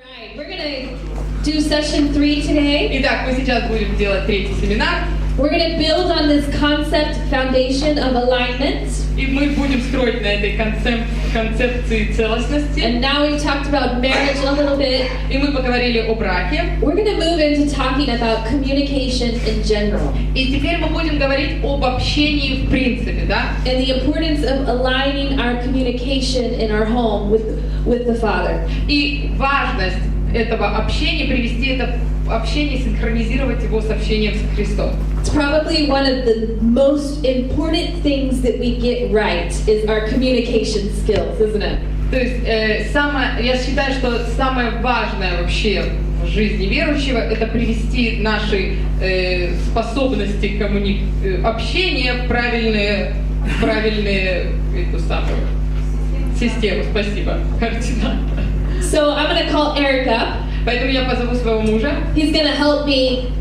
Alright, we're gonna do session 3 today. Итак, мы сейчас будем делать третий семинар. We're gonna build on this concept foundation of alignment. И мы будем строить на этой концепции целостности. And now we've talked about marriage a little bit. И мы поговорили о браке. We're gonna move into talking about communication in general. И теперь мы будем говорить об общении в принципе, да? And the importance of aligning our communication in our home with the Father. И важность этого общения, привести это общение, синхронизировать его с общением с Христом. It's probably one of the most important things that we get right is our communication skills, isn't it? То есть я считаю, что самое важное вообще в жизни верующего это привести наши способности общения в правильные эту самую систему. Спасибо, координатор. So I'm going to call Eric up. Поэтому я позову своего мужа. He's going to help me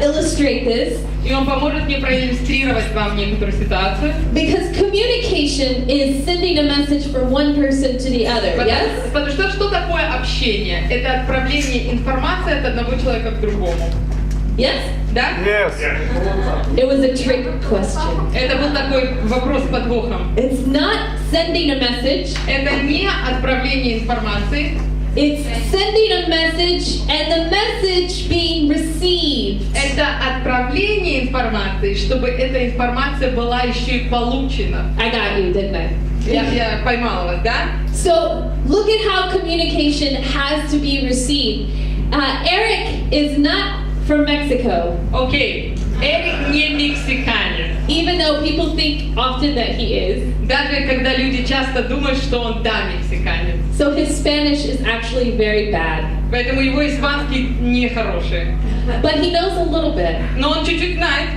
illustrate this. И он поможет мне проиллюстрировать вам некоторую ситуацию. Because communication is sending a message from one person to the other, yes? Потому что такое общение? Это отправление информации от одного человека к другому. Yes? Да? Yes. It was a trick question. Это был такой вопрос с подвохом. It's not sending a message. Это не отправление информации. It's sending a message and the message being received. Это отправление информации, чтобы эта информация была еще и получена. I got you, didn't I? Я поймала вас, да? So look at how communication has to be received. Eric is not from Mexico. Окей. Эрик не мексиканец. Even though people think often that he is. Даже когда люди часто думают, что он да, мексиканец. So his Spanish is actually very bad. Поэтому его испанский не хороший. But he knows a little bit. Но он чуть-чуть знает.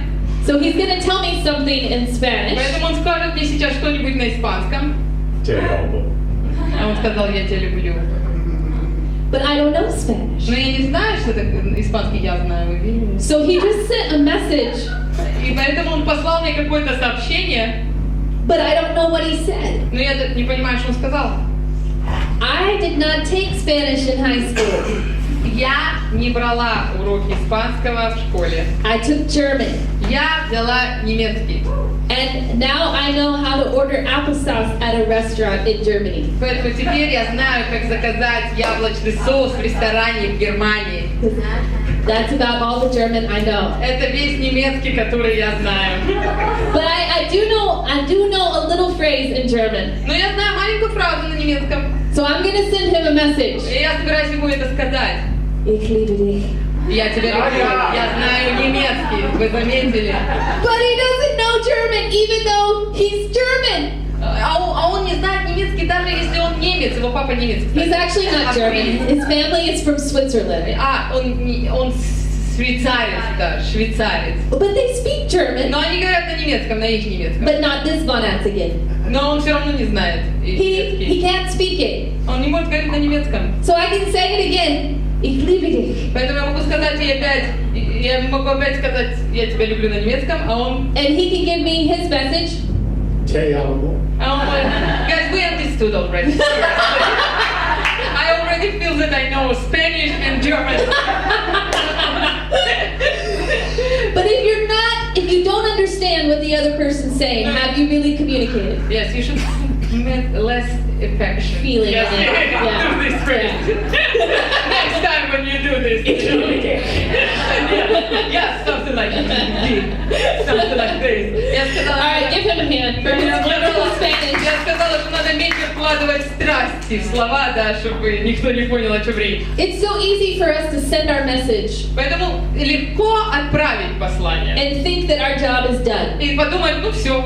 So he's going to tell me something in Spanish. Поэтому он скажет мне сейчас что-нибудь на испанском. А он сказал, я тебя люблю. But I don't know Spanish. Но я не знаю, что это испанский, я знаю, вы видите. So he just sent a message. И поэтому он послал мне какое-то сообщение. But I don't know what he said. Но я не понимаю, что он сказал. I did not take Spanish in high school. Я не брала уроки испанского в школе. I took German. Я взяла немецкий. And now I know how to order applesauce at a restaurant in Germany. Поэтому теперь я знаю, как заказать яблочный соус в ресторане в Германии. That's about all the German I know. Это весь немецкий, который я знаю. But I do know a little phrase in German. Но я знаю маленькую фразу на немецком. So I'm going to send him a message. И я собираюсь ему это сказать. Ich liebe dich. Я тебя люблю. Я знаю немецкий. Вы заметили? But he doesn't know German, even though he's German. А он не знает немецкий, даже если он немец. Его папа немец. He's actually not German. His family is from Switzerland. Он швейцарец, да, швейцарец. But they speak German. Но они говорят на немецком, на их немецком. But not this again. Но он все равно не знает немецкий. He can't speak it. Он не может говорить на немецком. So I can say it again. Ich liebe dich. Поэтому я могу сказать ей опять, я могу опять сказать, я тебя люблю на немецком, а он... And he can give me his message. А он говорит, guys, we understood already. I already feel that I know Spanish and German. But if you don't understand what the other person's saying, have you really communicated? Yes, you should met less affection. Feeling. Yes, Yeah. do this first. Next time when you do this. Yes, something like this. Something like this. Я сказала, All right, give him a hand for his wonderful Spanish. Я сказала, что надо меньше вкладывать страсти в слова, да, чтобы никто не понял, о чем речь. It's so easy for us to send our message Поэтому легко отправить послание. and think that our job is done. И подумать, ну все,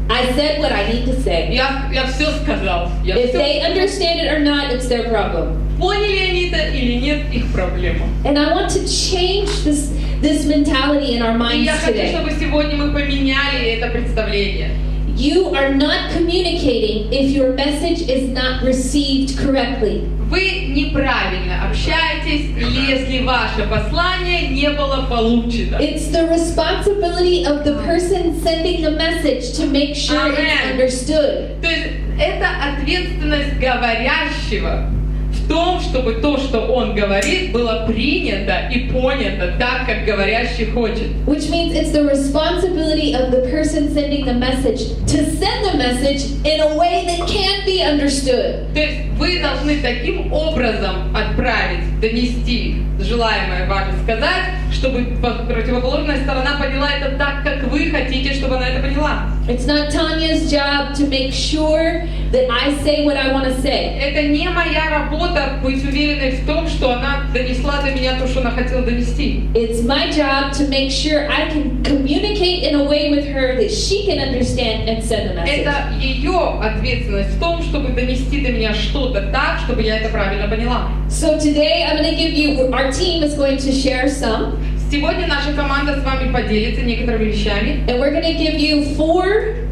I said what I need to say. я все сказал. If they understand it or not, it's their problem. Поняли они это или нет, их проблема. And I want to change this mentality in our И minds я хочу, today. чтобы сегодня мы поменяли это представление. You are not communicating if your message is not received correctly. Вы неправильно общаетесь, если ваше послание не было получено. It's the responsibility of the person sending the message to make sure it's understood. То есть это ответственность говорящего в в том, чтобы то, что он говорит, было принято и понято так, как говорящий хочет. Which means it's the responsibility of the person sending the message to send the message in a way that can be understood. То есть вы должны таким образом отправить, донести желаемое вами сказать, чтобы противоположная сторона поняла это так, как вы хотите, чтобы она это поняла. It's not Tanya's job to make sure that I say what I want to say. Это не моя работа быть уверенной в том, что она донесла до меня то, что она хотела донести. It's my job to make sure I can communicate in a way with her that she can understand and send the message. Это ее ответственность в том, чтобы донести до меня что-то так, чтобы я это правильно поняла. So today I'm going to give you, our team is going to share some. Сегодня наша команда с вами поделится некоторыми вещами. And we're going to give you 4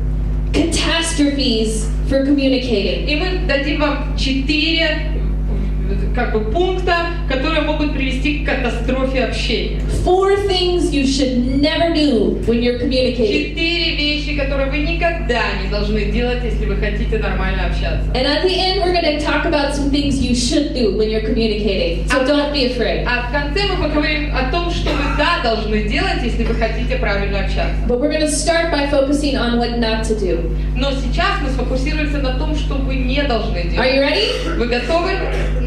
catastrophes for communicating. И мы дадим вам 4 пункта, которые могут привести к катастрофе общения. 4 things you should never do when you're communicating. 4 вещи, которые вы никогда не должны делать, если вы хотите нормально общаться. And at the end, we're going to talk about some things you should do when you're communicating. So don't be afraid. А в конце мы поговорим о том, что вы должны делать, если вы хотите правильно общаться. But we're going to start by focusing on what not to do. Но сейчас мы сфокусируемся на том, что вы не должны делать. Are you ready? Вы готовы?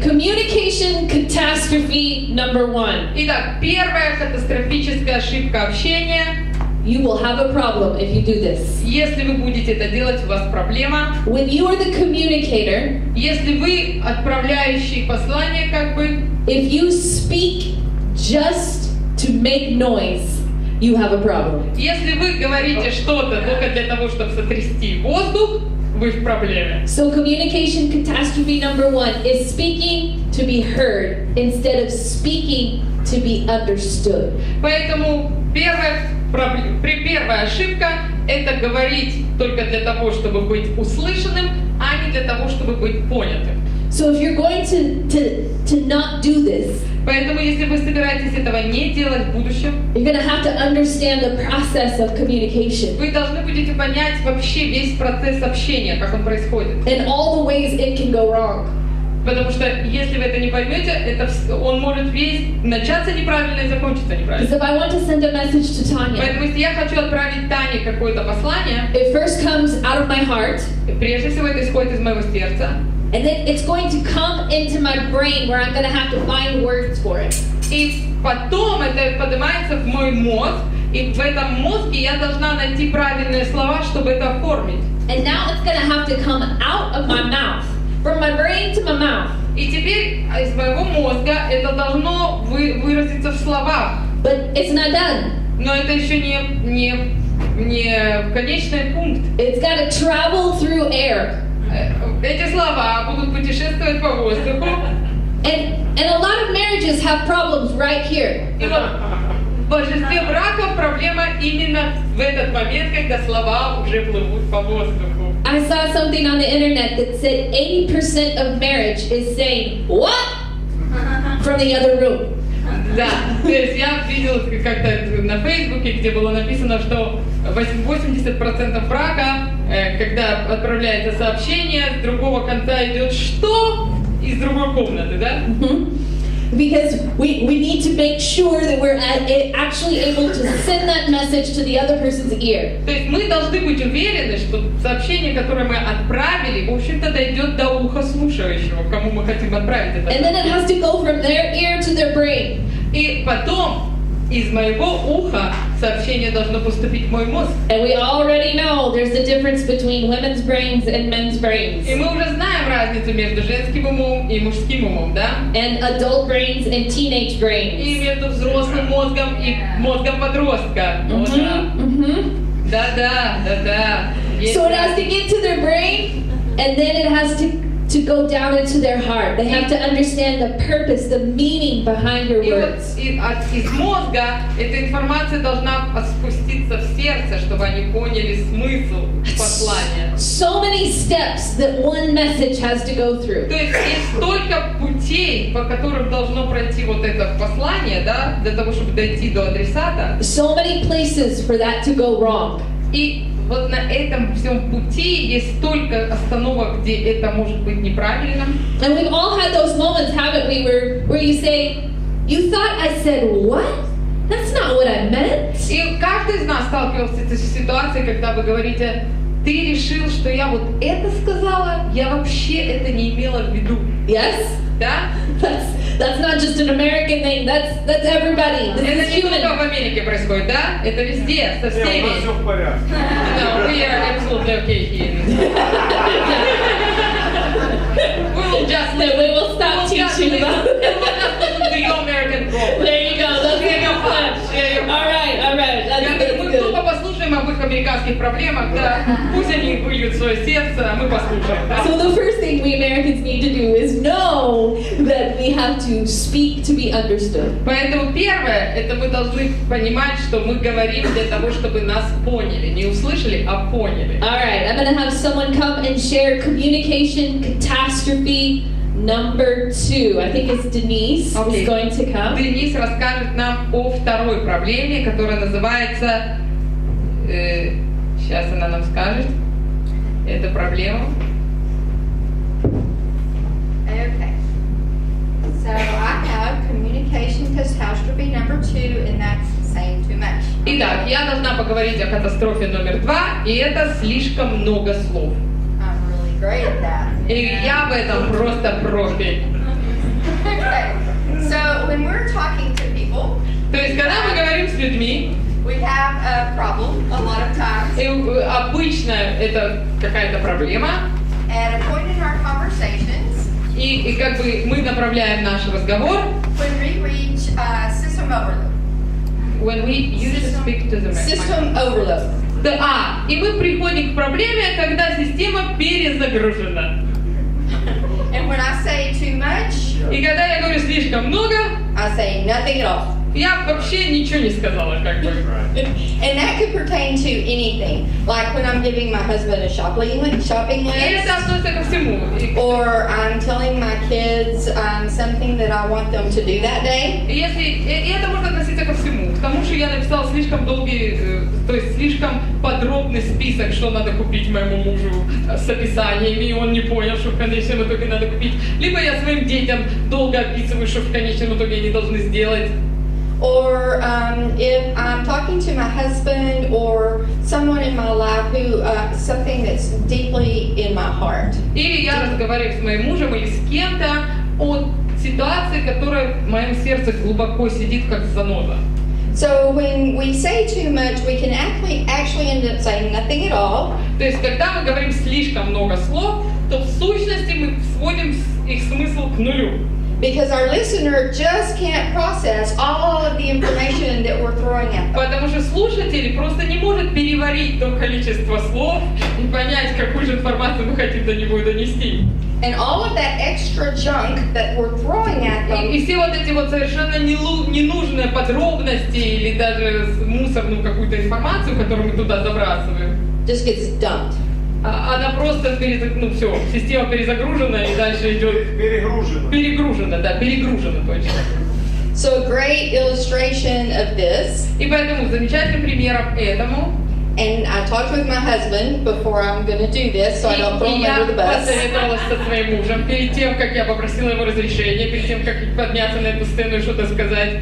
Communication catastrophe number 1. Итак, первая катастрофическая ошибка общения. You will have a problem if you do this. Если вы будете это делать, у вас проблема. When you are the communicator, Если вы отправляющий послание, if you speak just to make noise, you have a problem. Если вы говорите что-то только для того, чтобы сотрясти воздух, вы в проблеме. So communication catastrophe number 1 is speaking to be heard instead of speaking to be understood. Поэтому первая ошибка – это говорить только для того, чтобы быть услышанным, а не для того, чтобы быть понятым. So if you're going to not do this, поэтому если вы собираетесь этого не делать в будущем, you're going to have to understand the process of communication вы должны будете понять вообще весь процесс общения, как он происходит. and all the ways it can go wrong. Потому что если вы это не поймете, он может весь начаться неправильно и закончиться неправильно. Because if I want to send a message to Tanya, Поэтому если я хочу отправить Тане какое-то послание, it first comes out of my heart, прежде всего это исходит из моего сердца, and then it's going to come into my brain where I'm going to have to find words for it. и потом это поднимается в мой мозг, и в этом мозге я должна найти правильные слова, чтобы это оформить. And now it's going to have to come out of my mouth, from my brain to my mouth. И теперь из моего мозга это должно выразиться в словах. But it's not done. Но это еще не конечный пункт. It's got to travel through air. Эти слова будут путешествовать по воздуху. And a lot of marriages have problems right here. И вот в большинстве браков проблема именно в этот момент, когда слова уже плывут по воздуху. I saw something on the internet that said 80% of marriage is saying, "What?" from the other room. Да, то есть я видела как-то на Фейсбуке, где было написано, что 80% брака, когда отправляется сообщение, с другого конца идет «что?» из другой комнаты, да? Because we need to make sure that we're actually able to send that message to the other person's ear. То есть мы должны быть уверены, что сообщение, которое мы отправили, в общем-то дойдет до уха слушающего, кому мы хотим отправить это. And then it has to go from their ear to their brain. И потом из моего уха сообщение должно поступить в мой мозг. And we already know there's a difference between women's brains and men's brains. И мы уже знаем разницу между женским умом и мужским умом, да? And adult brains and teenage И brains. между взрослым мозгом и мозгом подростка. Да. So it has to get to their brain, and then it has to go down into their heart. They have to understand the purpose, the meaning behind your И вот words. из мозга эта информация должна спуститься в сердце, чтобы они поняли смысл послания. So many steps that one message has to go through. То есть столько путей, по которым должно пройти вот это послание, да, для того, чтобы дойти до адресата. So many places for that to go wrong. И вот на этом всем пути есть столько остановок, где это может быть неправильным. And we've all had those moments, haven't we, where you say, you thought I said what? That's not what I meant. И каждый из нас сталкивался с этой ситуацией, когда вы говорите, ты решил, что я вот это сказала, я вообще это не имела в виду. Yes? Да? That's not just an American thing, that's everybody. This Это is не human. только в Америке происходит, да? Это везде, со всеми. У нас все в порядке. No, we are absolutely okay here. We will just Then we will stop teaching about to your American problem. There you go, that's a good plan. All right, that's Мы good. тупо послушаем об их американских проблемах, да? Пусть они выльют свое сердце, а мы послушаем. Да? So the first thing we Americans need to do is know that we have to speak to be understood. Поэтому первое, это мы должны понимать, что мы говорим для того, чтобы нас поняли. Не услышали, а поняли. All right, I'm going to have someone come and share communication catastrophe number 2. I think it's Denise Okay. is going to come. Денис расскажет нам о второй проблеме, которая называется... сейчас она нам скажет. Это проблема. Okay. So I have communication catastrophe number 2, and that's saying too much. Итак, я должна поговорить о катастрофе номер 2, и это слишком много слов. I'm really great at that. И я в этом просто профи. Okay. So when we're talking to people, То есть, когда мы говорим с людьми, we have a problem a lot of times. и обычно это какая-то проблема, At a point in our conversations, и как бы мы направляем наш разговор, when we reach system overload. when we usually speak to the man. System overload. Да, и мы приходим к проблеме, когда система перезагружена. And when I say too much, И когда я говорю слишком много, I say nothing at all. я вообще ничего не сказала, как бы. And that could pertain to anything. Like when I'm giving my husband a shopping И list. это относится ко всему. Or I'm telling my kids something that I want them to do that day. И это может относиться ко всему. К тому, что я написала слишком долгий, то есть слишком подробный список, что надо купить моему мужу с описаниями, и он не понял, что в конечном итоге надо купить. Либо я своим детям долго описываю, что в конечном итоге они должны сделать. Or if I'm talking to my husband or someone in my life who something that's deeply in my heart. Или я разговариваю с моим мужем или с кем-то о ситуации, которая в моем сердце глубоко сидит, как заноза. So when we say too much, we can actually end up saying nothing at all. То есть, когда мы говорим слишком много слов, то в сущности мы сводим их смысл к нулю. Because our listener just can't process all of the information that we're throwing at them. Потому что слушатель просто не может переварить то количество слов и понять, какую же информацию мы хотим до него донести. And all of that extra junk that we're throwing at them И все вот эти вот совершенно ненужные подробности или даже мусорную какую-то информацию, которую мы туда забрасываем, just gets dumped. она просто все, система перезагружена и дальше идет Перегружено. перегружена точно. So a great illustration of this, И поэтому замечательным примером этому, and I talked with my husband before I'm going to do this, so I don't throw и him я under the bus. посоветовалась со своим мужем перед тем, как я попросила его разрешения, перед тем, как подняться на эту сцену и что-то сказать.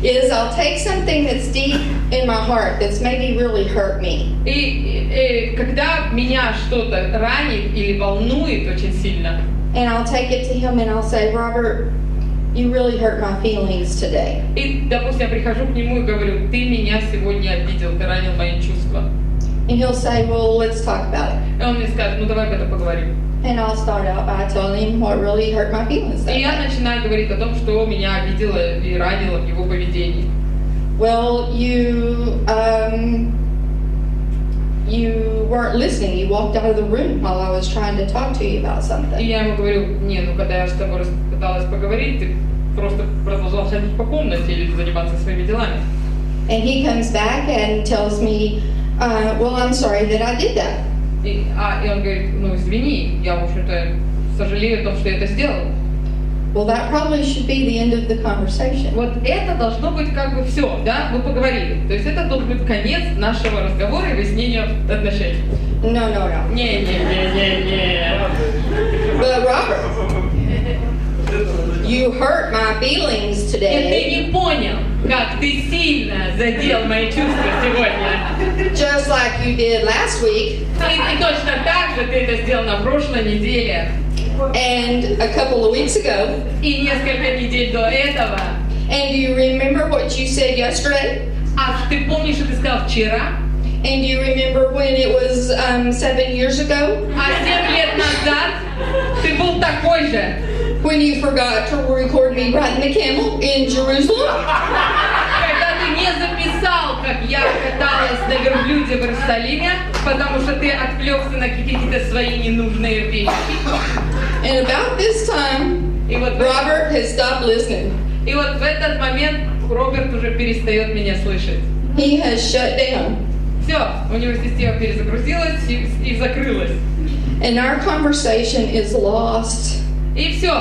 Is I'll take something that's deep in my heart that's maybe really hurt me. И когда меня что-то ранит или волнует очень сильно, And I'll take it to him and I'll say, Robert, you really hurt my feelings today. и, допустим, я прихожу к нему и говорю, ты меня сегодня обидел, ты ранил мои чувства. And he'll say, well, let's talk about it. И он мне скажет, ну давай об этом поговорим. And I'll start out by telling him what really hurt my feelings that И я day. начинаю говорить о том, что меня обидело и ранило в его поведении. Well, you weren't listening. You walked out of the room while I was trying to talk to you about И something. я ему говорю, не, ну когда я с тобой пыталась поговорить, ты просто продолжал ходить по комнате или заниматься своими делами. And he comes back and tells me, well, I'm sorry that I did that. И он говорит, ну извини, я, в общем-то, сожалею о том, что я это сделал. Well, that probably should be the end of the conversation. Вот это должно быть как бы все, да, мы поговорили. То есть это должен быть конец нашего разговора и выяснения отношений. No, no, no. Не. But Robert, you hurt my feelings И ты today, не понял, как ты сильно задел мои чувства сегодня. just like you did last week И точно так же ты это сделал на прошлой неделе. and a couple of weeks ago. И несколько недель до этого. And do you remember what you said yesterday? А ты помнишь, что ты сказал вчера? And do you remember when it was 7 years ago? А 7 лет назад ты был такой же. When you forgot to record me riding the camel in Jerusalem? Когда ты не записал, как я каталась на верблюде в Иерусалиме, потому что ты отвлекся на какие-то свои ненужные вещи. And about this time, И вот, Robert has stopped listening. и вот в этот момент Роберт уже перестает меня слышать. He has shut down. Все, у него система перезагрузилась и закрылась. And our conversation is lost. И все,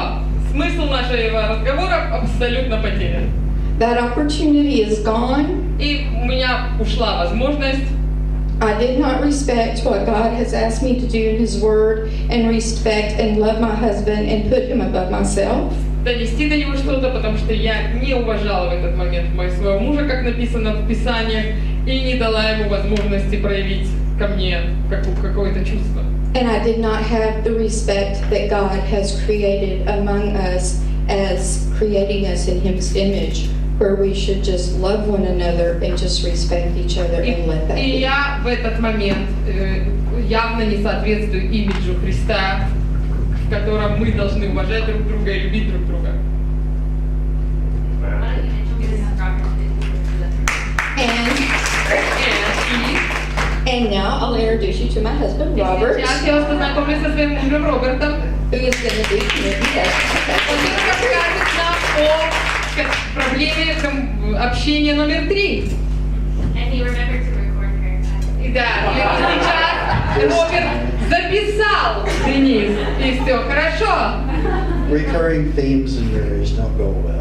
смысл нашего разговора абсолютно потерян. That opportunity is gone. И у меня ушла возможность I did not respect what God has asked me to do in His Word and respect and love my husband and put him above myself. донести до него что-то, потому что я не уважала в этот момент своего мужа, как написано в Писании, и не дала ему возможности проявить ко мне какое-то чувство. And I did not have the respect that God has created among us as creating us in His image, where we should just love one another and just respect each other and let that И be. я в этот момент явно не соответствую имиджу Христа, в котором мы должны уважать друг друга и любить друг друга. And now I'll introduce you to my husband, Robert, Сейчас я вас познакомлю со своим мужем Робертом. who is going to do community testing. Он расскажет нам о проблеме общения номер 3. And he remembered to record her. И да, и сейчас Роберт записал Денис, и все хорошо. Recurring themes in marriage don't go well.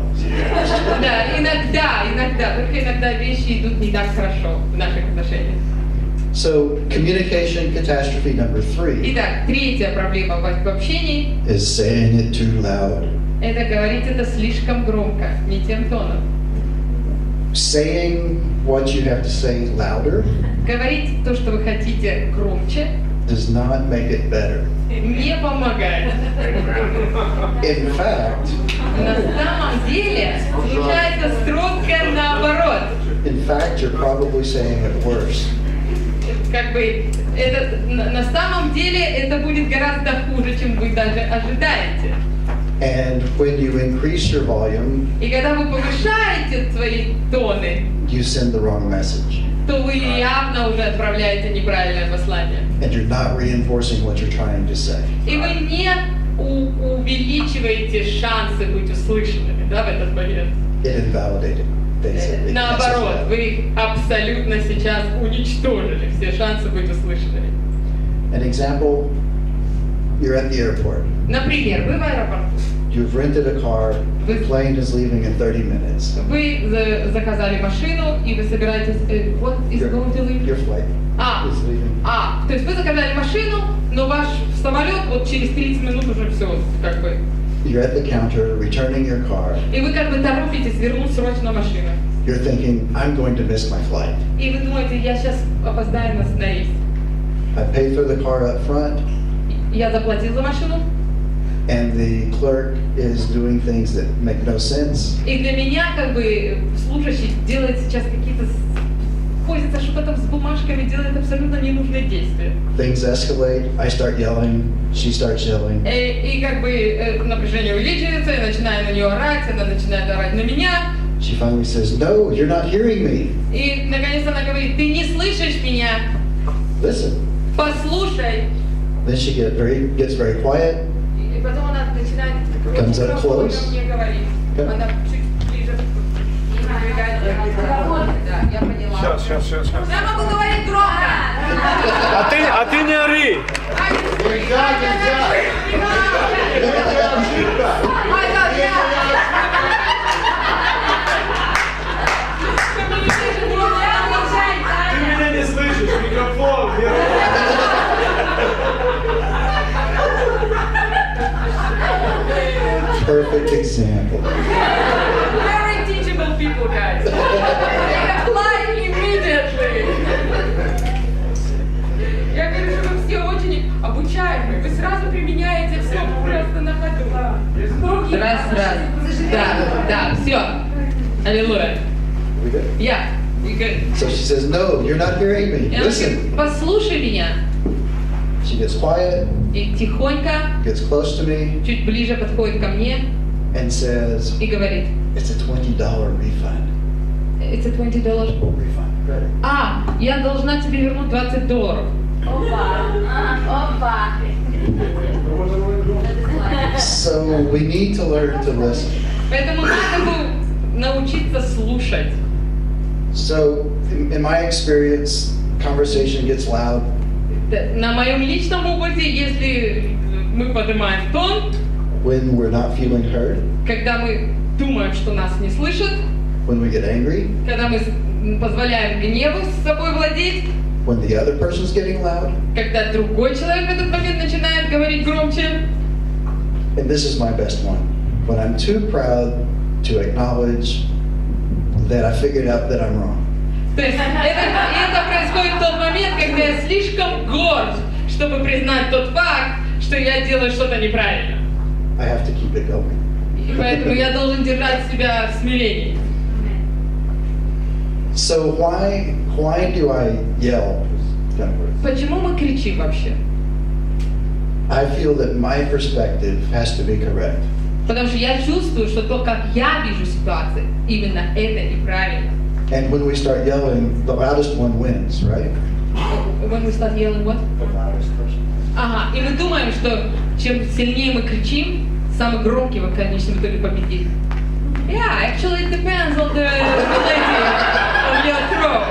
Да, иногда, только иногда вещи идут не так хорошо в наших отношениях. So, communication catastrophe number 3 Итак, третья проблема в общении is saying it too loud. – это говорить это слишком громко, не тем тоном. Saying what you have to say louder Говорить то, что вы хотите, громче, does not make it better. не помогает. In fact, На самом деле случается строго наоборот. you're probably saying it worse. Как бы это на самом деле это будет гораздо хуже, чем вы даже ожидаете. And when you increase your volume, И когда вы повышаете свои тоны, you send the wrong message. то вы явно уже отправляете неправильное послание. And you're not reinforcing what you're trying to say. И вы не увеличиваете шансы быть услышанными, да, в этот момент. It invalidated, basically. Наоборот, вы их абсолютно сейчас уничтожили, все шансы быть услышанными. An example, you're at the airport. Например, вы в аэропорту, You've rented a car, the plane is leaving in 30 minutes. вы заказали машину, и вы собираетесь... What is going to leave? Your flight is leaving. То есть вы заказали машину, но ваш самолет вот через 30 минут уже все, как бы... You're at the counter, returning your car. И вы как бы торопитесь вернуть срочно машину. You're thinking, I'm going to miss my flight. И вы думаете, я сейчас опоздаю на рейс. I paid for the car up front, Я заплатил за машину, and the clerk is doing things that make no sense. и для меня как бы служащий делает сейчас какие-то... Возится что-то там с бумажками, делает абсолютно ненужные действия. Things escalate, I start yelling, she starts yelling. И как бы напряжение увеличивается, я начинаю на нее орать, она начинает орать на меня. She finally says, no, you're not hearing me. И наконец она говорит, ты не слышишь меня, Listen. послушай. Then she gets very quiet. И потом она начинает Comes up close. ко мне говорить. Okay. Она чуть ближе подвигается к микрофону. Да, я поняла. Сейчас. Я могу говорить громко. А ты не ори! I got perfect example. Very teachable people, guys. They apply immediately. Я говорю, что вы все очень обучаемые. Вы сразу применяете все просто на ходу. Раз. Да, все. Аллилуйя. We good? Я. So she says, no, you're not hearing me. И она говорит, Listen. послушай меня. She gets quiet, И тихонько, gets close to me, чуть ближе подходит ко мне and says, и говорит, it's a $20 refund. it's a $20. Refund, credit. Я должна тебе вернуть $20. So we need to learn to listen. Поэтому надо бы научиться слушать. So in my experience, conversation gets loud. На моем личном опыте, если мы поднимаем тон, When we're not feeling heard, когда мы думаем, что нас не слышат, when we get angry, когда мы позволяем гневу с собой владеть, when the other person's getting loud. когда другой человек в этот момент начинает говорить громче. And this is my best one. When I'm too proud to acknowledge that I figured out that I'm wrong. То есть это происходит в тот момент, когда я слишком горд, чтобы признать тот факт, что я делаю что-то неправильно. I have to keep it going. И поэтому я должен держать себя в смирении. So why do I yell? Почему мы кричим вообще? I feel that my perspective has to be correct. Потому что я чувствую, что то, как я вижу ситуацию, именно это неправильно. And when we start yelling, the loudest one wins, right? When we start yelling what? The loudest person. Ага, и мы думаем, что чем сильнее мы кричим, самый громкий в конечном итоге победит. Yeah, actually it depends on the ability of your throat.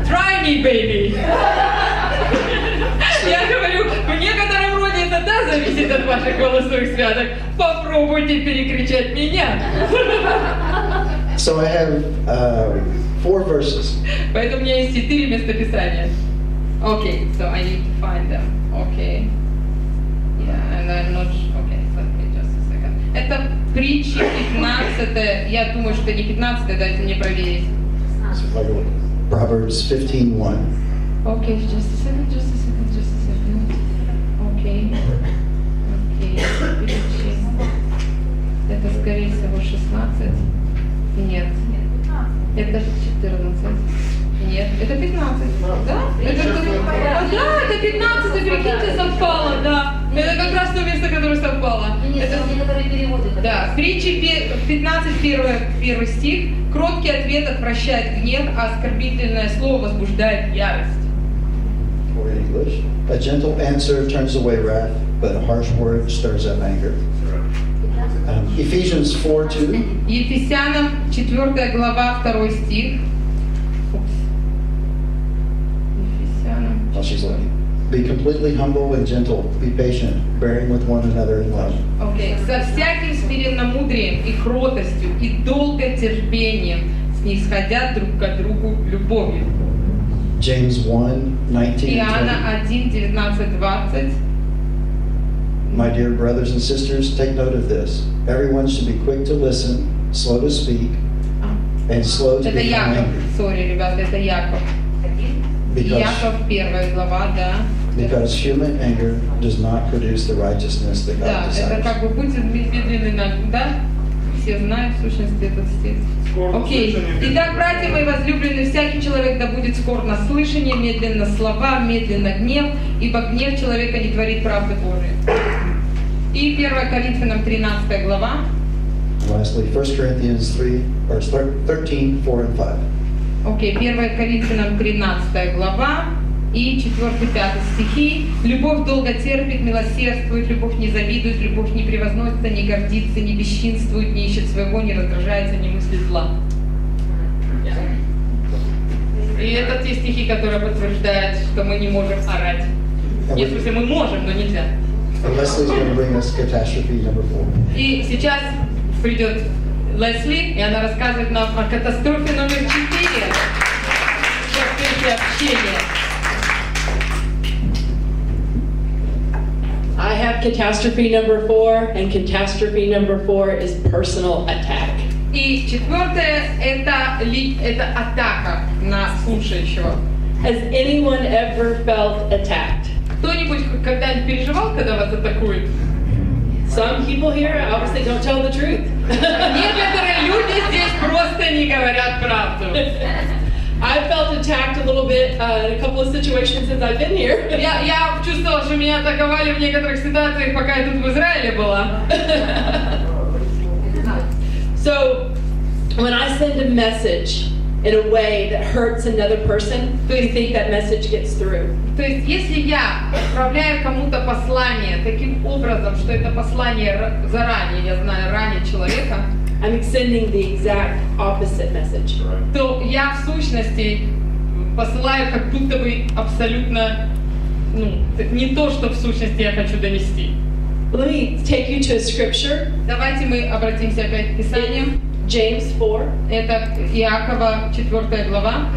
Try me, baby. Я говорю, в некотором роде это да, зависит от ваших голосовых связок. Попробуйте перекричать меня. So I have 4 verses. Поэтому у меня есть 4 местописания. Okay, so I need to find them. Okay. Yeah, and I'm not... Okay, let me just a second. Это притчи 15, я думаю, что не 15, дайте мне проверить. Proverbs 15:1. Okay, just a second. Okay. Притчи. Это, скорее всего, 16. Нет. Это 14. Нет, это 15. Да? Это 15, прикиньте, совпало, да. Это как раз то место, которое совпало. Это... некоторые переводы. Да, притчи 15, первый стих. Кроткий ответ отвращает гнев, а оскорбительное слово возбуждает ярость. Or in English, a gentle answer turns away wrath, but a harsh word stirs up anger. Ephesians 4:2. Ефесянам 4 глава 2 стих. Ефесянам. While she's looking. Be completely humble and gentle. Be patient, bearing with one another in love. Окей. Со всяким смиренномудрием и кротостью и долготерпением снисходят друг к другу любовью. James 1:19. Иоанна 1, 19, 20. My dear brothers and sisters, take note of this. Everyone should be quick to listen, slow to speak, and slow to Это become Яков. angry. Сори, ребята, это Яков. Яков, 1 глава, да. Because human anger does not produce the righteousness that Да, God это desires. как бы будьте медленны, да? Все знают в сущности этот стих. Окей. Итак, братья мои возлюбленные, всякий человек да будет скор на слышание, медленно слова, медленно гнев, ибо гнев человека не творит правды Божией. И 1 Коринфянам 13 глава. Lastly, 1 Corinthians 13, 4 and 5. Окей, 1 Коринфянам 13 глава и 4-5 стихи. Любовь долго терпит, милосердствует, любовь не завидует, любовь не превозносится, не гордится, не бесчинствует, не ищет своего, не раздражается, не мыслит зла. И это те стихи, которые подтверждают, что мы не можем орать. Нет, в смысле, мы можем, но нельзя. And Leslie's going to bring us catastrophe number 4. И сейчас придет Лесли, и она расскажет нам о катастрофе номер 4 в процессе общения. I have catastrophe number 4, and catastrophe number 4 is personal attack. И четвертое это атака на слушающего. Has anyone ever felt attacked? Кто-нибудь когда-нибудь переживал, когда вас атакуют? Some people here obviously don't tell the truth. Некоторые люди здесь просто не говорят правду. I've felt attacked a little bit in a couple of situations since I've been here. Я чувствовала, что меня атаковали в некоторых ситуациях, пока я тут в Израиле была. So, when I send a message in a way that hurts another person, do you think that message gets through? То есть, если я отправляю кому-то послание таким образом, что это послание заранее, я знаю, ранит человека, I'm sending the exact opposite message. то я в сущности посылаю как будто бы абсолютно не то, что в сущности я хочу донести. Let me take you to a scripture. Давайте мы обратимся опять к Писанию. James 4. Это Иакова 4 глава.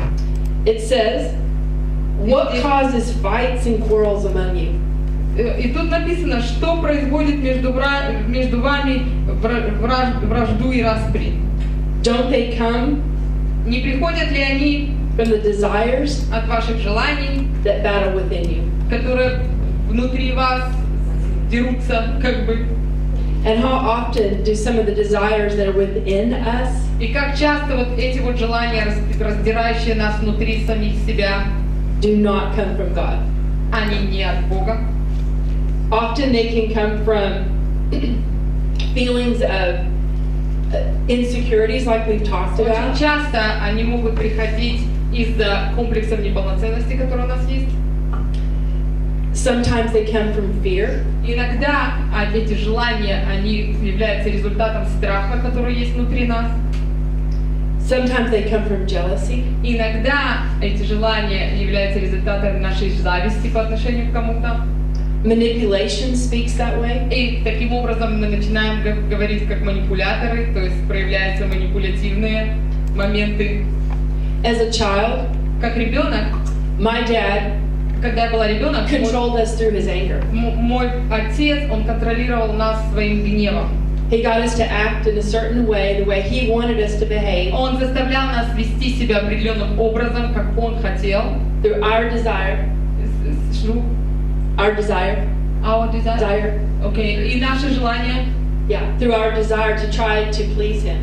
It says, "What causes fights and quarrels among you? И тут написано, что производит между вами вражду и распри. Don't they come Не приходят ли они from the desires от ваших желаний, that battle within you?" которые внутри вас дерутся, как бы? And how often do some of the desires that are within us И как часто вот эти вот желания, раздирающие нас внутри самих себя, do not come from God? они не от Бога. Often they can come from feelings of insecurities, like we've talked Очень about. часто они могут приходить из-за комплексов неполноценности, которые у нас есть. Sometimes they come from fear. Иногда эти желания, они являются результатом страха, который есть внутри нас. Sometimes they come from jealousy. Иногда эти желания являются результатом нашей зависти по отношению к кому-то. Manipulation speaks that way. И таким образом мы начинаем говорить как манипуляторы, то есть проявляются манипулятивные моменты. As a child, Как ребенок, my dad когда я была ребенком, controlled us through his anger. мой отец, он контролировал нас своим гневом. He got us to act in a certain way, the way he wanted us to behave, Он заставлял нас вести себя определенным образом, как он хотел. through our desire, Our desire. Окей. И наши желания. through our desire to try to please him.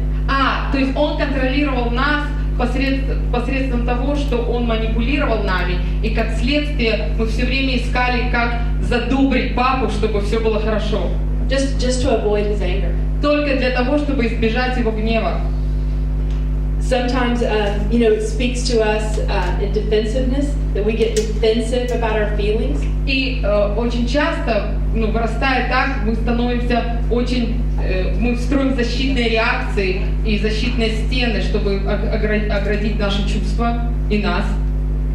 То есть он контролировал нас посредством того, что он манипулировал нами, и как следствие мы все время искали, как задобрить папу, чтобы все было хорошо. Just to avoid his anger. Только для того, чтобы избежать его гнева. Sometimes, it speaks to us in defensiveness, that we get defensive about our feelings. И очень часто, вырастая так, мы становимся мы строим защитные реакции и защитные стены, чтобы оградить наши чувства и нас.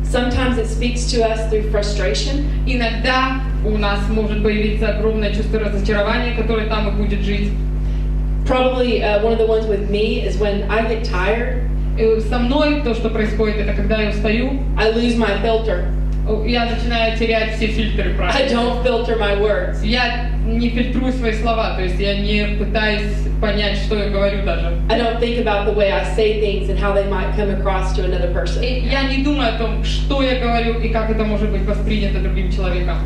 Sometimes it speaks to us through frustration. Иногда у нас может появиться огромное чувство разочарования, которое там и будет жить. Probably one of the ones with me is when I get tired. Со мной то, что происходит, это когда я устаю, I lose my filter. я начинаю терять все фильтры, I правильно? don't filter my words. Я не фильтрую свои слова, то есть я не пытаюсь понять, что я говорю даже. I don't think about the way I say things and how they might come across to another person. И я не думаю о том, что я говорю и как это может быть воспринято другим человеком.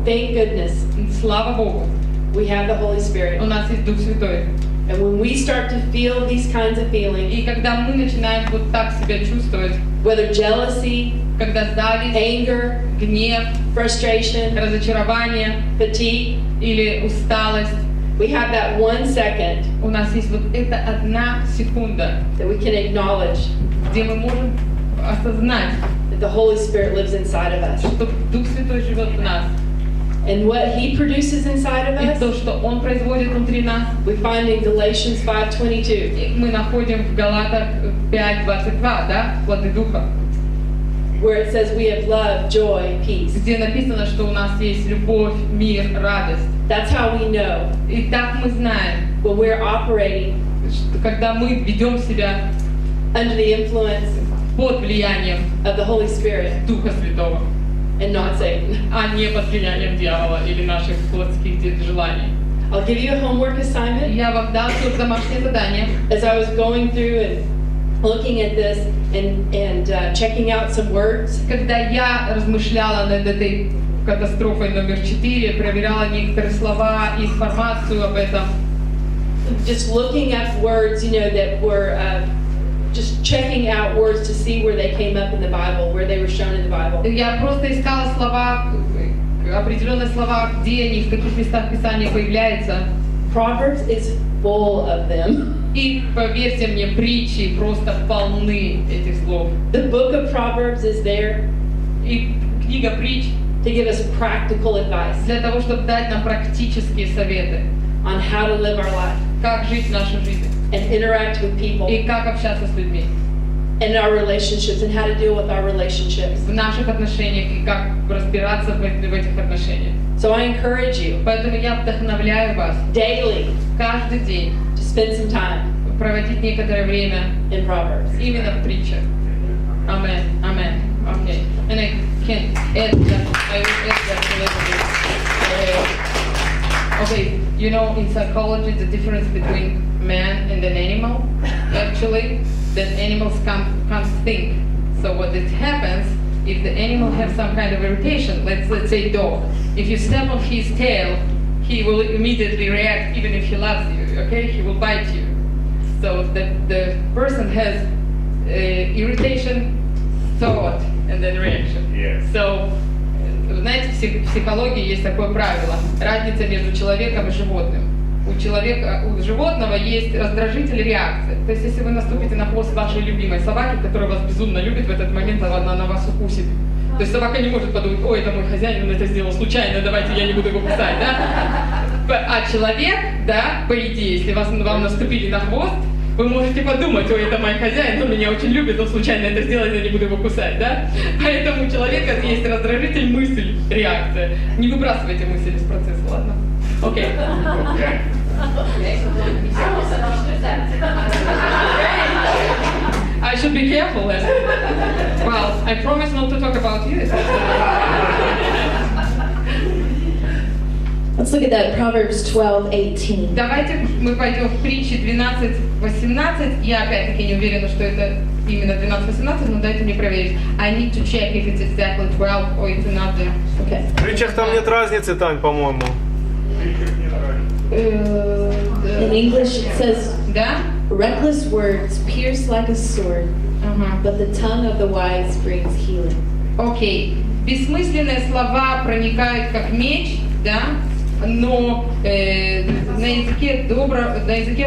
Thank goodness Слава Богу, we have the Holy у Spirit. нас есть Дух Святой. And when we start to feel these kinds of feelings, И когда мы начинаем вот так себя чувствовать, whether jealousy, когда зависть, anger, гнев, frustration, разочарование fatigue, или усталость, we have that 1 second у нас есть вот эта 1 секунда, that we can acknowledge где мы можем осознать, that the Holy Spirit lives inside of us. что Дух Святой живет в нас. And what He produces inside of И то, us, что Он производит внутри нас, we find in Galatians 5:22, мы находим в Галатах 5:22, да, плоды Духа, where it says we have love, joy, peace. где написано, что у нас есть любовь, мир, радость. That's how we know И так мы знаем, when we're operating что когда мы ведем себя under the influence под влиянием of the Holy Spirit. Духа Святого. and not Satan. а не под влиянием дьявола или наших плотских желаний. I'll give you a homework assignment. Я вам дам тут домашнее задание. As I was going through and looking at this and checking out some words, Когда я размышляла над этой катастрофой номер 4, проверяла некоторые слова и информацию об этом, just looking at words, you know, that were just checking out words to see where they came up in the Bible, where they were shown in the Bible. я просто искала слова, определенные слова, где они, в каких местах Писания появляются. Proverbs is full of them. И поверьте мне, притчи просто полны этих слов. The book of Proverbs is there И книга притч to give us practical advice для того, чтобы дать нам практические советы, on how to live our life как жить нашу жизнь and interact with people и как общаться с людьми and our relationships and how to deal with our relationships. в наших отношениях и как разбираться в этих отношениях. So I encourage you Поэтому я вдохновляю вас daily каждый день to spend some time проводить некоторое время in Proverbs. именно в притчах. Амен. Амен. Okay. And I can add that. I will add that a little bit. Okay. You know, in psychology, the difference between man and an animal, actually, that animals can't think. So what it happens, if the animal has some kind of irritation, let's say dog, if you step on his tail, he will immediately react even if he loves you, okay? He will bite you. So the person has irritation, thought, and then reaction. Yes. So, знаете, в психологии есть такое правило. Разница между человеком и животным. У животного есть раздражитель реакции. То есть, если вы наступите на хвост вашей любимой собаки, которая вас безумно любит, в этот момент она вас укусит. То есть собака не может подумать: ой, это мой хозяин, он это сделал случайно, давайте я не буду его кусать, да? А человек, да, по идее, если вам наступили на хвост, вы можете подумать: ой, это мой хозяин, он меня очень любит, он случайно это сделал, я не буду его кусать, да? Поэтому у человека есть раздражитель, мысль, реакция. Не выбрасывайте мысль из процесса, ладно? Окей. I should be careful, Leslie. Well, I promise not to talk about you. Let's look at that, Proverbs 12:18. Давайте мы пойдем в притчи 12:18. Я опять-таки не уверена, что это именно 12:18, но дайте мне проверить. I need to check if it's exactly 12 or it's another. Okay. В притчах там нет разницы, Тань, по-моему. In English it says, Да? reckless words pierce like a sword, Ага. but the tongue of the wise brings healing. Окей. Бессмысленные слова проникают как меч, да? Но на языке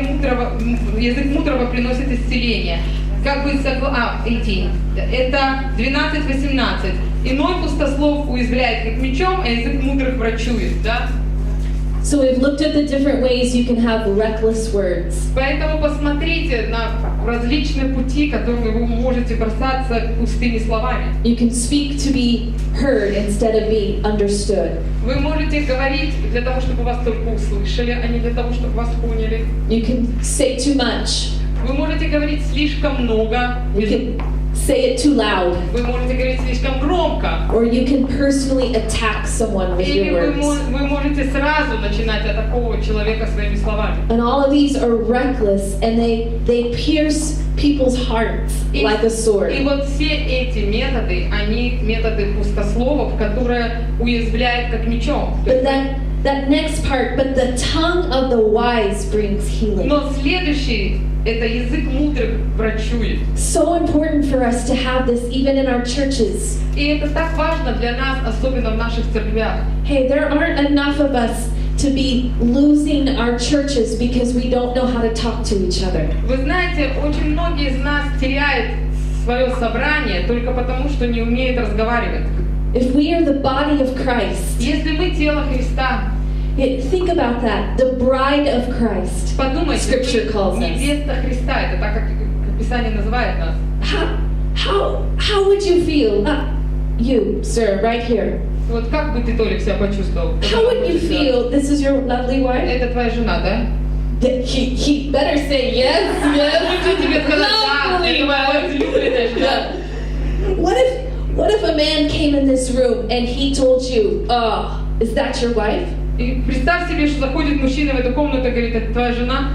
мудрого, язык мудрого приносит исцеление. Как бы 18. Это 12:18. Иной пустослов уязвляет как мечом, а язык мудрых врачует, да? So we've looked at the different ways you can have reckless words. Поэтому посмотрите на различные пути, которыми вы можете бросаться пустыми словами. You can speak to be heard instead of be understood. Вы можете говорить для того, чтобы вас только услышали, а не для того, чтобы вас поняли. You can say too much. Вы можете говорить слишком много, You can say it too loud. вы можете говорить слишком громко. Or you can personally attack someone with Или your words. вы можете сразу начинать атаковывать человека своими словами. And all of these are reckless and they pierce people's hearts like a sword. И вот все эти методы, они методы пустословов, которые уязвляют как мечом. But that next part, but the tongue of the wise brings healing. Но следующий — это язык мудрых врачует. So important for us to have this even in our churches. И это так важно для нас, особенно в наших церквях. Hey, there aren't enough of us to be losing our churches because we don't know how to talk to each other. Вы знаете, очень многие из нас теряют свое собрание только потому, что не умеют разговаривать. If we are the body of Christ, Если мы тело Христа, think about that, the bride of Christ. подумайте, Scripture calls us. невеста Христа, это так, как Писание называет нас. How would you feel? You, sir, right here. Вот как бы ты, Толик, себя почувствовал? How would you feel? This is your lovely wife? Это твоя жена, да? He better say yes, yes. Лучше тебе сказать: да, это моя возлюбленная жена. What if a man came in this room and he told you, is that your wife? И представь себе, что заходит мужчина в эту комнату и говорит, это твоя жена?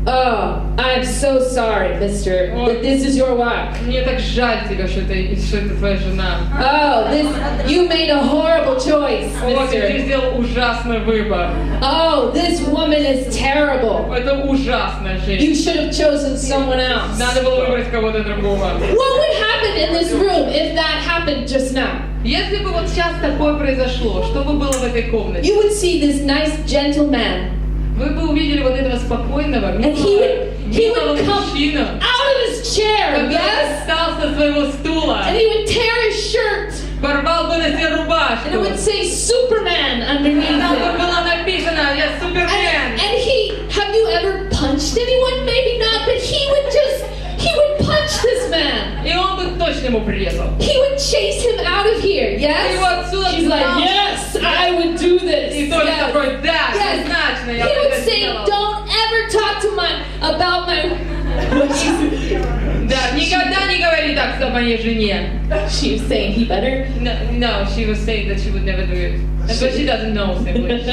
Oh, I'm so sorry, mister, but this is your wife. Мне так жаль тебя, что это твоя жена. Oh, you made a horrible choice, О, ты mister. сделал ужасный выбор. Oh, this woman is terrible. Это ужасная You жизнь. should have chosen someone else. Надо было выбрать кого-то другого. What would happen in this room if that happened just now? Если бы вот сейчас такое произошло, что бы было в этой комнате? You would see this nice gentleman, Вы бы увидели вот этого спокойного, and he милого would come мужчину, out of his chair, который yes? встал со своего стула, And he would tear his shirt, порвал бы на себе and it рубашку. would say Superman underneath Там бы it. было написано, я Супермен. And have you ever punched anyone? Maybe not, but he would punch this man. И он бы точно ему врезал. He would chase him out of here, Ты его yes? отсюда She's like, гнал. yes, I would do this. И только Yes. такой, да, Yes. однозначно, я He бы would это say, сделал. don't ever talk to about my. Да, никогда не говори так о моей жене. She was saying he better. No, she was saying that she would never do it. But she doesn't know simply.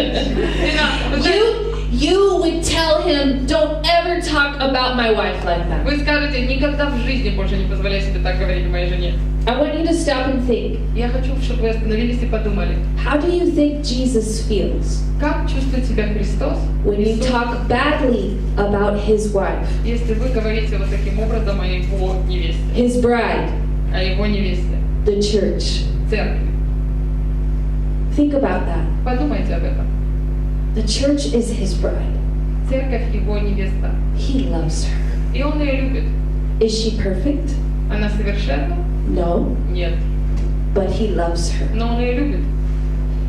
You would tell him, don't ever talk about my wife like that. Вы скажете, никогда в жизни больше не позволяй себе так говорить о моей жене. I want you to stop and think. Я хочу, чтобы вы остановились и подумали, How do you think Jesus feels как чувствует себя Христос, when you talk badly about his wife, если вы говорите вот таким образом о его невесте, his bride, о его невесте, the church? церкви. Think about that. Подумайте об этом. The church is his bride. Церковь его невеста. He loves her. И он ее любит. Is she perfect? Она совершенна? No, Нет. but he loves her. Но он ее любит.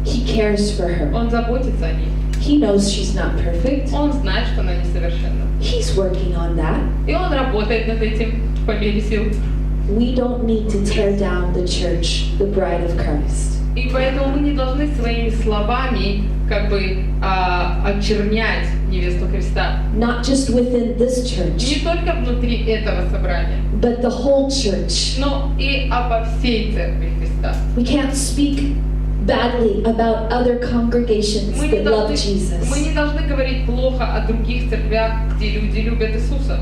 He cares for her. Он заботится о ней. He knows she's not perfect. Он знает, что она несовершенна. He's working on that. И он работает над этим по мере сил. We don't need to tear down the church, the bride of Christ. И поэтому мы не должны своими словами как бы очернять невесту Христа. Not just within this Не church, только внутри этого собрания, but the whole church. но и обо всей церкви Христа. We can't speak badly about other congregations Мы не that love должны Jesus. говорить плохо о других церквях, где люди любят Иисуса,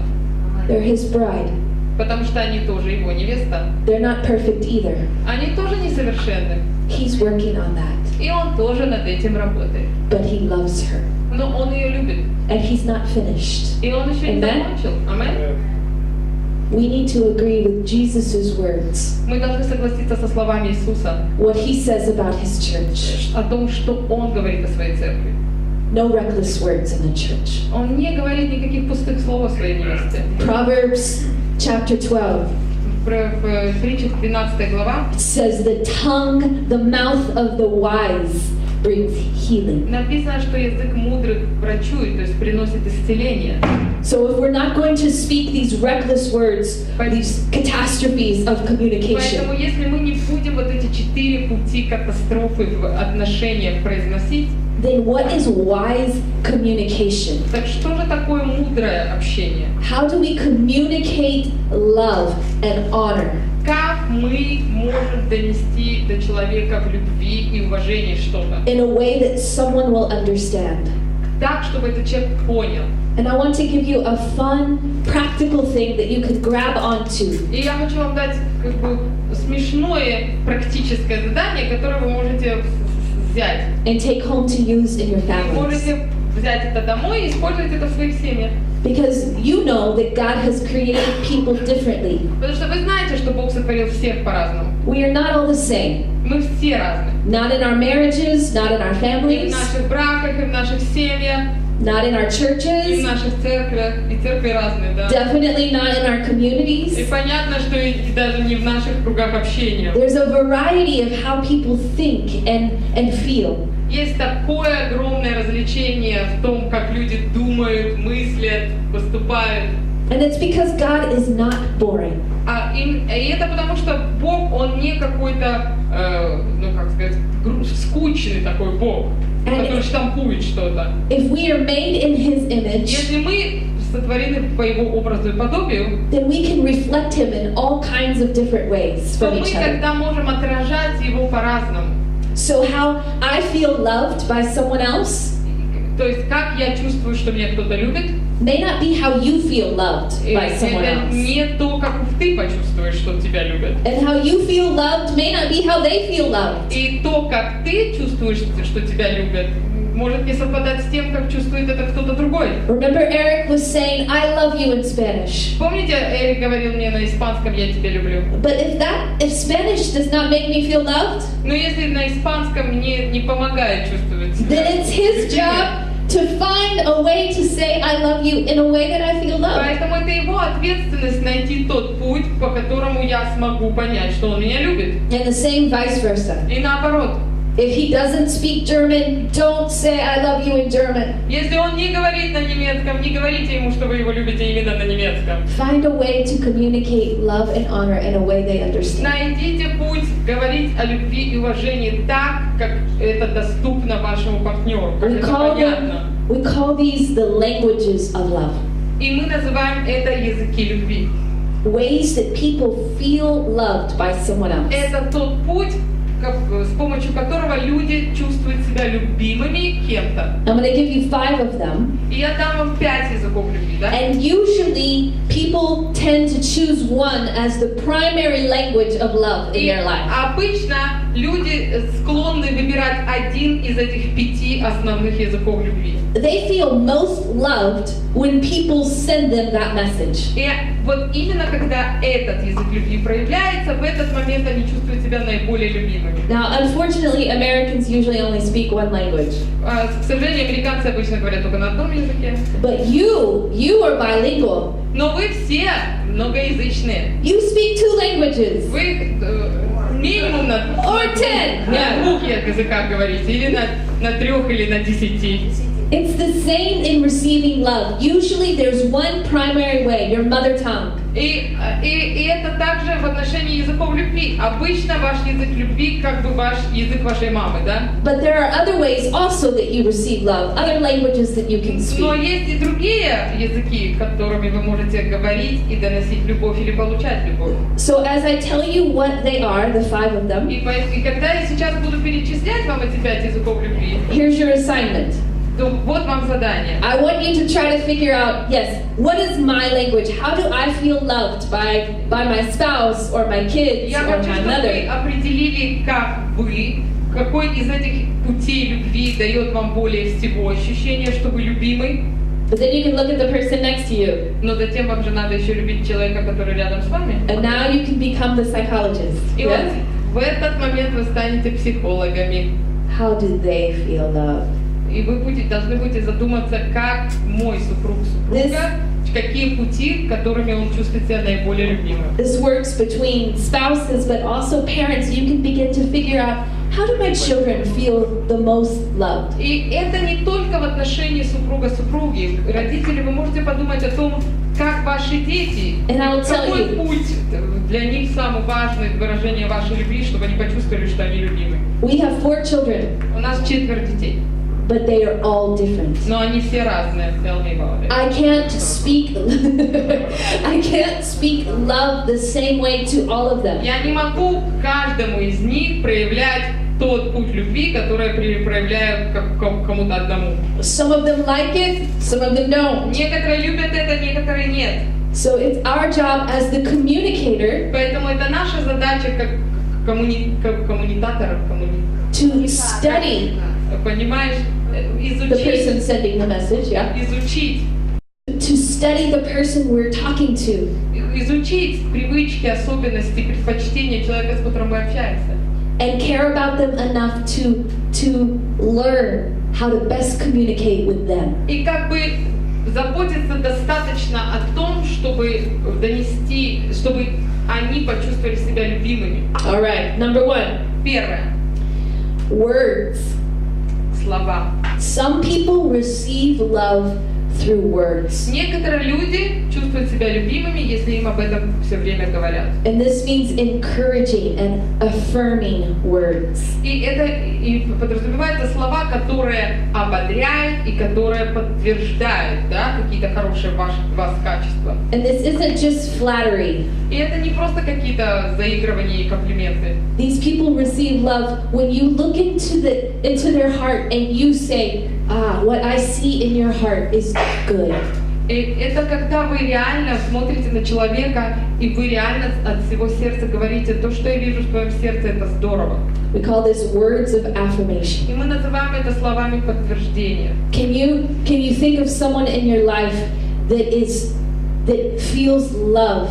They're his bride. потому что они тоже его невеста. They're not perfect either. Они тоже несовершенны. He's working on that, И он тоже над этим работает. but he loves her. Но он ее любит. And he's not finished. И он еще не Amen. закончил. Аминь. We need to agree with Jesus' words, Мы должны согласиться со словами Иисуса what he says about his church. о том, что Он говорит о своей церкви. No reckless words in the church. Он не говорит никаких пустых слов о своей невесте. Proverbs chapter 12 В притчах 12 глава says the tongue, the mouth of the wise brings healing. написано, что язык мудрых врачует, то есть приносит исцеление. So if we're not going to speak these reckless words, these catastrophes of Поэтому, communication, если мы не будем вот эти 4 пути катастрофы в отношениях произносить, then what is wise communication? так что же такое мудрое общение? How do we communicate love and honor? Как мы можем донести до человека в любви и уважении что-то? In a way that someone will understand. Так, чтобы этот человек понял. And I want to give you a fun, practical thing that you can grab onto. И я хочу вам дать как бы смешное практическое задание, которое вы можете взять. And take home to use in your Вы families. можете взять это домой и использовать это в своих семьях. Because you know that God has created people differently. Потому что вы знаете, что Бог сотворил всех по-разному. We are not all the same. Мы все разные. Not in our marriages, not in our И в families, наших браках, и в наших семьях, not in our и в churches, наших церквях. И церкви разные, да. definitely not in our И communities. понятно, что и даже не в наших кругах общения. There's a variety of how people think and feel. Есть такое огромное развлечение в том, как люди думают, мыслят, поступают. And it's because God is not boring. И это потому, что Бог, Он не какой-то, ну как сказать, скучный такой Бог, который штампует что-то. If we are made in His image, Если мы сотворены по Его образу и подобию, then we can reflect Him in all kinds of different ways то from мы each other. тогда можем отражать Его по-разному. So how I feel loved by someone else То есть, как я чувствую, что меня кто-то любит, may not be how you feel loved by someone это else. не то, как ты почувствуешь, что тебя любят. And how you feel loved may not be how they feel loved. И то, как ты чувствуешь, что тебя любят, может не совпадать с тем, как чувствует это кто-то другой. Remember Eric was saying, I love you in Spanish. Помните, Эрик говорил мне на испанском «я тебя люблю»? But if Spanish does not make me feel loved, Но если на испанском мне не помогает чувствовать себя, then it's his job to find a way to say I love you in a way that I feel loved. Поэтому это его ответственность найти тот путь, по которому я смогу понять, что он меня любит. And the same vice versa. И наоборот. If he doesn't speak German, don't say I love you in German. Если он не говорит на немецком, не говорите ему, что вы его любите именно на немецком. Find a way to communicate love and honor in a way they understand. Найдите путь говорить о любви и уважении так, как это доступно вашему партнеру, как это понятно. We call these the languages of love. И мы называем это языки любви. Ways that people feel loved by someone else. Это тот путь, с помощью которого люди чувствуют себя любимыми кем-то. I'm going to give you 5 of them. И я дам вам 5 языков любви, да? And usually people tend to choose one as the primary language of love in И their life. обычно люди склонны выбирать один из этих 5 основных языков любви. They feel most loved when people send them that message. И вот именно когда этот язык любви проявляется, в этот момент они чувствуют себя наиболее любимыми. Now, unfortunately, Americans usually only speak one language. К сожалению, американцы обычно говорят только на одном языке. But you are bilingual. Но вы все многоязычные. You speak 2 languages. Вы минимум на Or 10. двух языках говорите, или на 3 или на 10. It's the same in receiving love. Usually there's one primary way, your mother tongue. И это также в отношении языков любви. Обычно ваш язык любви как бы ваш язык вашей мамы, да? But there are other ways also that you receive love, other languages that you can Но speak. есть и другие языки, которыми вы можете говорить и доносить любовь или получать любовь. So as I tell you what they are, the 5 of them, И когда я сейчас буду перечислять вам эти 5 языков любви, here's your assignment. то вот вам задание. I want you to try to figure out, yes, what is my language? How do I feel loved by my spouse or my kids Я or хочу, my чтобы вы mother? определили, как вы, какой из этих путей любви дает вам более всего ощущение, что вы любимый. But then you can look at the person next to you. Но затем вам же надо еще любить человека, который рядом с вами. And now you can become the psychologist. И вот Yes? в этот момент вы станете психологами. How do they feel loved? И вы должны будете задуматься, как мой супруга, какие пути, которыми он чувствует себя наиболее любимым. This works between spouses, but also parents. You can begin to figure out, how do my children feel the most loved? И это не только в отношении супруга-супруги. Родители, вы можете подумать о том, как ваши дети, And I will tell какой you, путь для них самый важный выражение вашей любви, чтобы они почувствовали, что они любимы. we have 4 children, У нас 4 детей, but they are all different. но они все разные. Tell me about it. I can't speak love the same way to all of them. Я не могу каждому из них проявлять тот путь любви, который проявляю кому-то одному. Some of them like it, some of them don't. Некоторые любят это, некоторые нет. So it's our job as the communicator Поэтому это наша задача как коммуникаторов, to study понимаешь, the person sending the message, yeah? изучить To study the person we're talking to. изучить привычки, особенности, предпочтения человека, с которым мы общаемся. And care about them enough to learn how to best communicate with them. И как бы заботиться достаточно о том, чтобы донести, чтобы они почувствовали себя любимыми. All right, number 1. Первое. Words. Слова. Some people receive love through words. Некоторые люди чувствуют себя любимыми, если им об этом все время говорят. And this means encouraging and affirming words. И это и подразумевается слова, которые ободряют и которые подтверждают, да, какие-то хорошие вас качества. And this isn't just flattery. И это не просто какие-то заигрывания и комплименты. These people receive love when you look into their heart and you say, what I see in your heart is good. И это когда вы реально смотрите на человека, и вы реально от всего сердца говорите, то, что я вижу в твоем сердце, это здорово. We call this words of affirmation. И мы называем это словами подтверждения. Can you think of someone in your life that feels love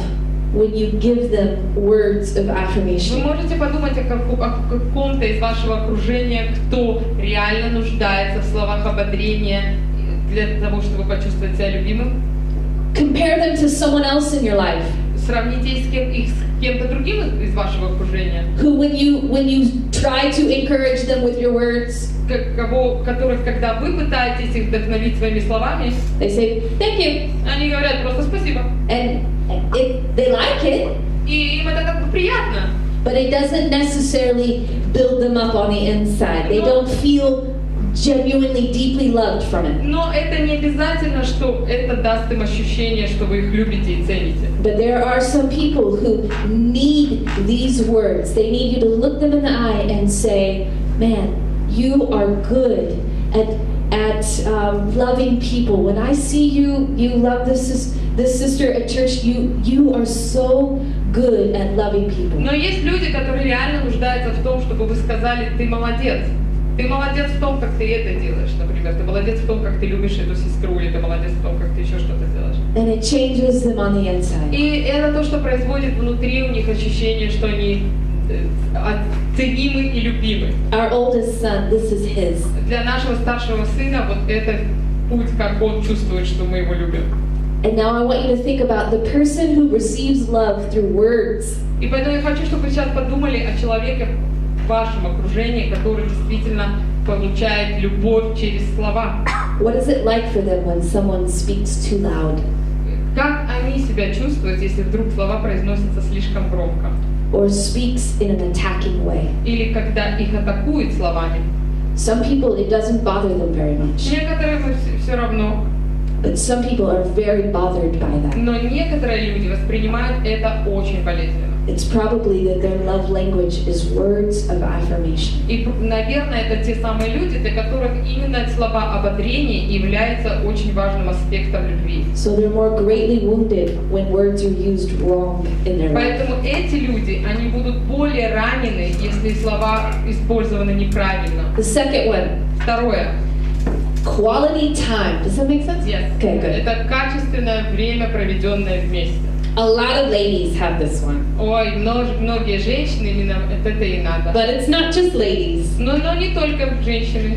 when you give them words of Вы affirmation? можете подумать о каком-то из вашего окружения, кто реально нуждается в словах ободрения для того, чтобы почувствовать себя любимым. Compare them to someone else in your life Сравните их с кем-то другим из вашего окружения, who when you try to encourage them with your words, которых, когда вы пытаетесь их вдохновить своими словами, they say, thank you. они говорят просто спасибо. And they like it, И им это как бы приятно. but it doesn't necessarily build them up on the inside. They don't feel genuinely, deeply loved from it. Но это не обязательно, что это даст им ощущение, что вы их любите и цените. But there are some people who need these words. They need you to look them in the eye and say, man, you are good at loving people. When I see you love this sister at church, you are so good at loving people. Но есть люди, которые реально нуждаются в том, чтобы вы сказали, ты молодец. Ты молодец в том, как ты это делаешь, например. Ты молодец в том, как ты любишь эту сестру, или ты молодец в том, как ты еще что-то делаешь. And it changes them on the inside. И это то, что производит внутри у них ощущение, что они ценимы и любимы. Our oldest son, this is his. Для нашего старшего сына вот это путь, как он чувствует, что мы его любим. And now I want you to think about the person who receives love through words. И поэтому я хочу, чтобы вы сейчас подумали о человеке в вашем окружении, который действительно получает любовь через слова. What is it like for them when someone speaks too loud? Как они себя чувствуют, если вдруг слова произносятся слишком громко? Or speaks in an attacking way? Или когда их атакуют словами? Some people, it doesn't bother them very much. Некоторым все равно, But some people are very bothered by that. но некоторые люди воспринимают это очень болезненно. It's probably that their love language is words of affirmation. И, наверное, это те самые люди, для которых именно слова ободрения являются очень важным аспектом любви. So they're more greatly wounded when words are used wrong in their life. Поэтому эти люди, они будут более ранены, если слова использованы неправильно. The second one, Второе. quality time. Does that make sense? Yes. Okay, good. Это качественное время, проведенное вместе. A lot of ladies have this one. Ой, многие женщины именно это и надо. But it's not just ladies. Но не только женщины.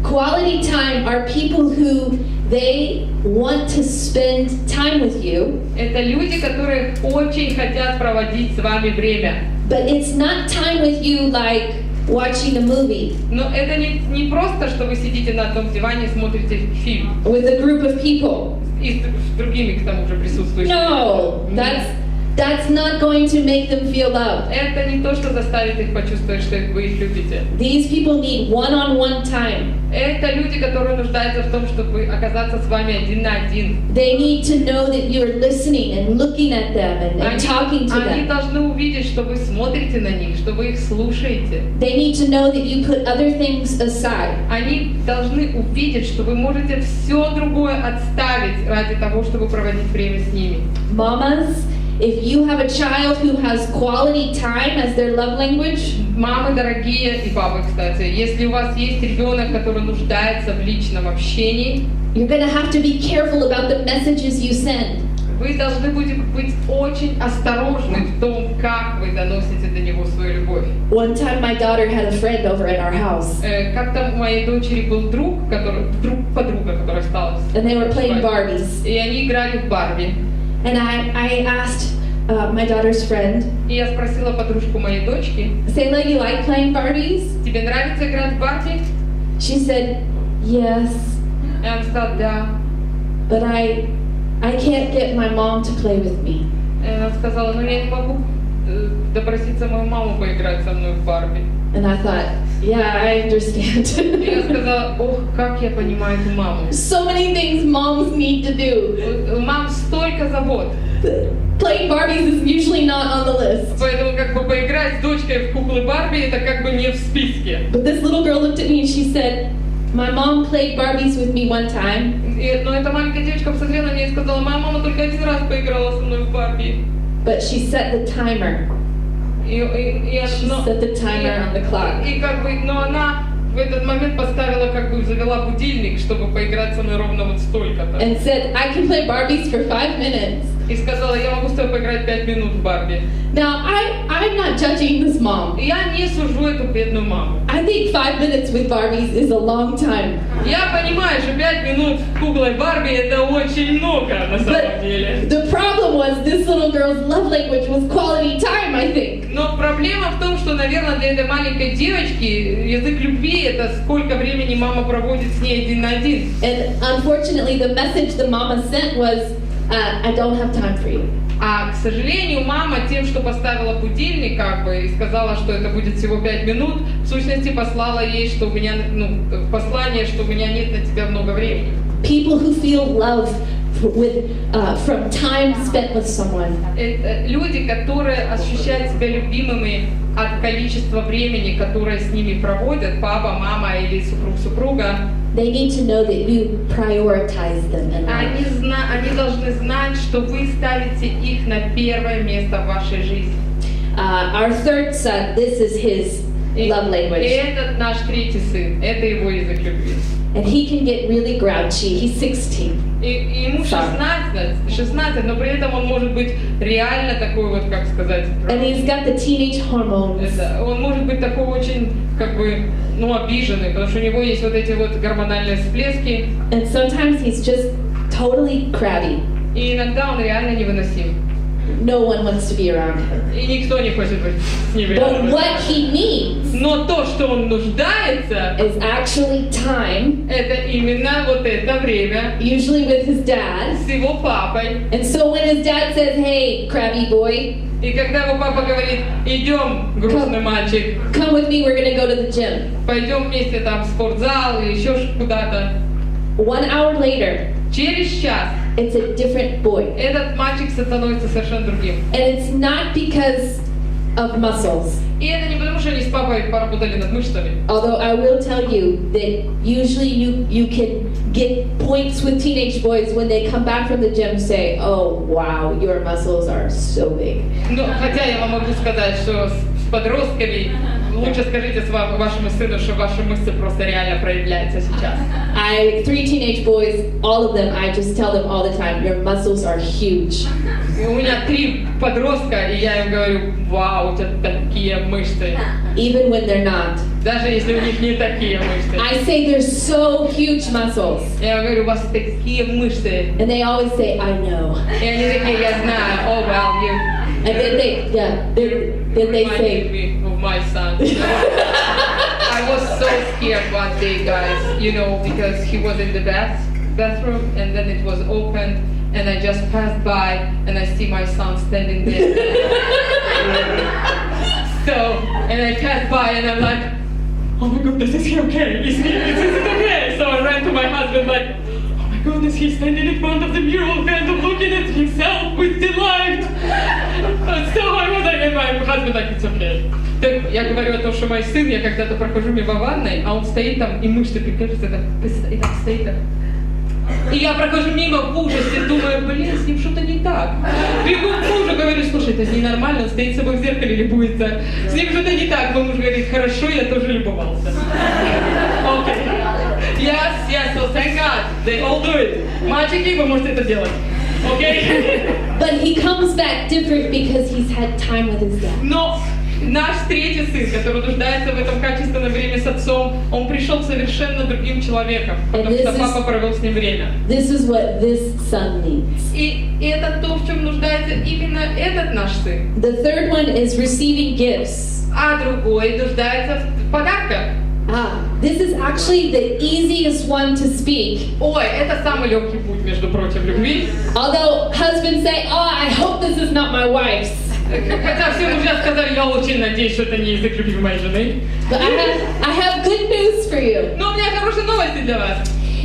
Quality time are people who they want to spend time with you, Это люди, которые очень хотят проводить с вами время. but it's not time with you like watching a movie Но это не просто, что вы сидите на одном диване и смотрите фильм. with a group of people. И с другими, к тому же, присутствующими. No, that's not going to make them feel loved. Это не то, что заставит их почувствовать, что вы их любите. These people need one-on-one time. Это люди, которые нуждаются в том, чтобы оказаться с вами один на один. They need to know that you're listening and looking at them and talking to Они them. должны увидеть, что вы смотрите на них, что вы их слушаете. They need to know that you put other things aside. Они должны увидеть, что вы можете все другое отставить ради того, чтобы проводить время с ними. Mamas, if you have a child who has quality time as their love language, Мамы дорогие и папы, кстати, если у вас есть ребенок, который нуждается в личном общении, you're going to have to be careful about the messages you send. вы должны будете быть очень осторожны в том, как вы доносите до него свою любовь. One time my daughter had a friend over at our house, Как-то у моей дочери был подруга, которая осталась. and they were playing Barbies. И они играли в Барби. And I asked my daughter's friend, И я спросила подружку моей дочки, Sayla, you like playing Barbies? тебе нравится играть в Барби? She said, yes. И она сказала, да. but I can't get my mom to play with me. И она сказала, ну я не могу допроситься мою маму поиграть со мной в Барби. And I thought, yeah, I understand. И я сказала, ох, как я понимаю эту маму. So many things moms need to do. У мам столько забот. Playing Barbies is usually not on the list. Поэтому как бы поиграть с дочкой в куклы Барби это как бы не в списке. But this little girl looked at me and she said, my mom played Barbies with me one time. Но эта маленькая девочка посмотрела на меня и сказала, моя мама только один раз поиграла со мной в Барби. But she set the timer. She set the timer on the clock. И как бы, но она в этот момент поставила, как бы завела будильник, чтобы поиграть со мной ровно вот столько-то. And said, I can play Barbies for 5 minutes. И сказала, я могу с тобой поиграть 5 минут в Барби. Now, I'm not judging this mom. Я не сужу эту бедную маму. I think 5 minutes with Barbies is a long time. Я понимаю, что 5 минут с куклой Барби это очень много на самом деле. The problem was this little girl's love language was quality time, I think. Но проблема в том, что, наверное, для этой маленькой девочки язык любви это сколько времени мама проводит с ней один на один. And unfortunately, the message the mama sent was, I don't have time for you. А, к сожалению, мама тем, что поставила будильник, как бы, и сказала, что это будет всего 5 минут, в сущности послала ей, что у меня, послание, что у меня нет на тебя много времени. People who feel love from time spent with someone. Это люди, которые ощущают себя любимыми от количества времени, которое с ними проводят, папа, мама или супруг-супруга. They need to know that you prioritize them in life. Они должны знать, что вы ставите их на первое место в вашей жизни. Our third son, this is his love И language. этот наш третий сын, это его язык любви. And he can get really grouchy. He's 16. И ему 16, но при этом он может быть реально такой вот, как сказать, And he's got the teenage hormones. он может быть такой очень, как бы, обиженный, потому что у него есть вот эти вот гормональные всплески. And sometimes he's just totally crabby. И иногда он реально невыносим. No one wants to be around him. И никто не хочет быть с ним But рядом. what he needs Но то, что он нуждается, is actually time, это именно вот это время usually with his dad. с его папой. And so when his dad says, hey, crabby boy, И когда его папа говорит, идем, грустный мальчик, come with me, we're going to go to the gym. пойдем вместе там в спортзал или еще куда-то. 1 hour later, Через час it's a different boy. этот мальчик становится совершенно другим. And it's not because of muscles. И это не потому, что они с папой поработали над мышцами. Although I will tell you that usually you can get points with teenage boys when they come back from the gym say, oh wow, your muscles are so big. Но хотя я вам могу сказать, что с подростками лучше скажите вашему сыну, что ваши мышцы просто реально проявляются сейчас. 3 teenage boys, all of them, I just tell them all the time, your muscles are huge. И у меня 3 подростка, и я им говорю, вау, у тебя такие мышцы. Even when they're not. Даже если у них не такие мышцы. I say they're so huge muscles. Я говорю, у вас такие мышцы. And they always say, I know. И они такие, я знаю, oh well, you. And then they say, me of my son. I was so scared one day, guys, because he was in the bathroom and then it was open and I just passed by and I see my son standing there. And I passed by and I'm like, oh my goodness, is he okay? Is it okay? So I ran to my husband like, oh my goodness, he's standing in front of the mirror kind of looking at himself with delight. So I was like, and my husband like, it's okay. Так, я говорю о том, что мой сын, я когда-то прохожу мимо ванной, а он стоит там, и мышцы прикажется, и так стоит так. И я прохожу мимо в ужасе, думаю, блин, с ним что-то не так. Бегу к мужу, говорю, слушай, это ненормально, он стоит с собой в зеркале любуется. С ним что-то не так. Мой муж говорит, хорошо, я тоже любовался. Окей. Yes, so thank God, they all do it. Мальчики, вы можете это делать. Окей? but he comes back different because he's had time with his dad. Но наш третий сын, который нуждается в этом качественном времени с отцом, он пришел совершенно другим человеком, потому что папа провел с ним время. This is what this son needs. И это то, в чем нуждается именно этот наш сын. The third one is receiving gifts. А другой нуждается в подарках. This is actually the easiest one to speak. Ой, это самый легкий путь между прочим, любви. Although husbands say, oh, I hope this is not my wife's. Хотя все мужья сказали, я очень надеюсь, что это не язык любви моей жены. But I have good news for you. Но у меня хорошие новости для вас.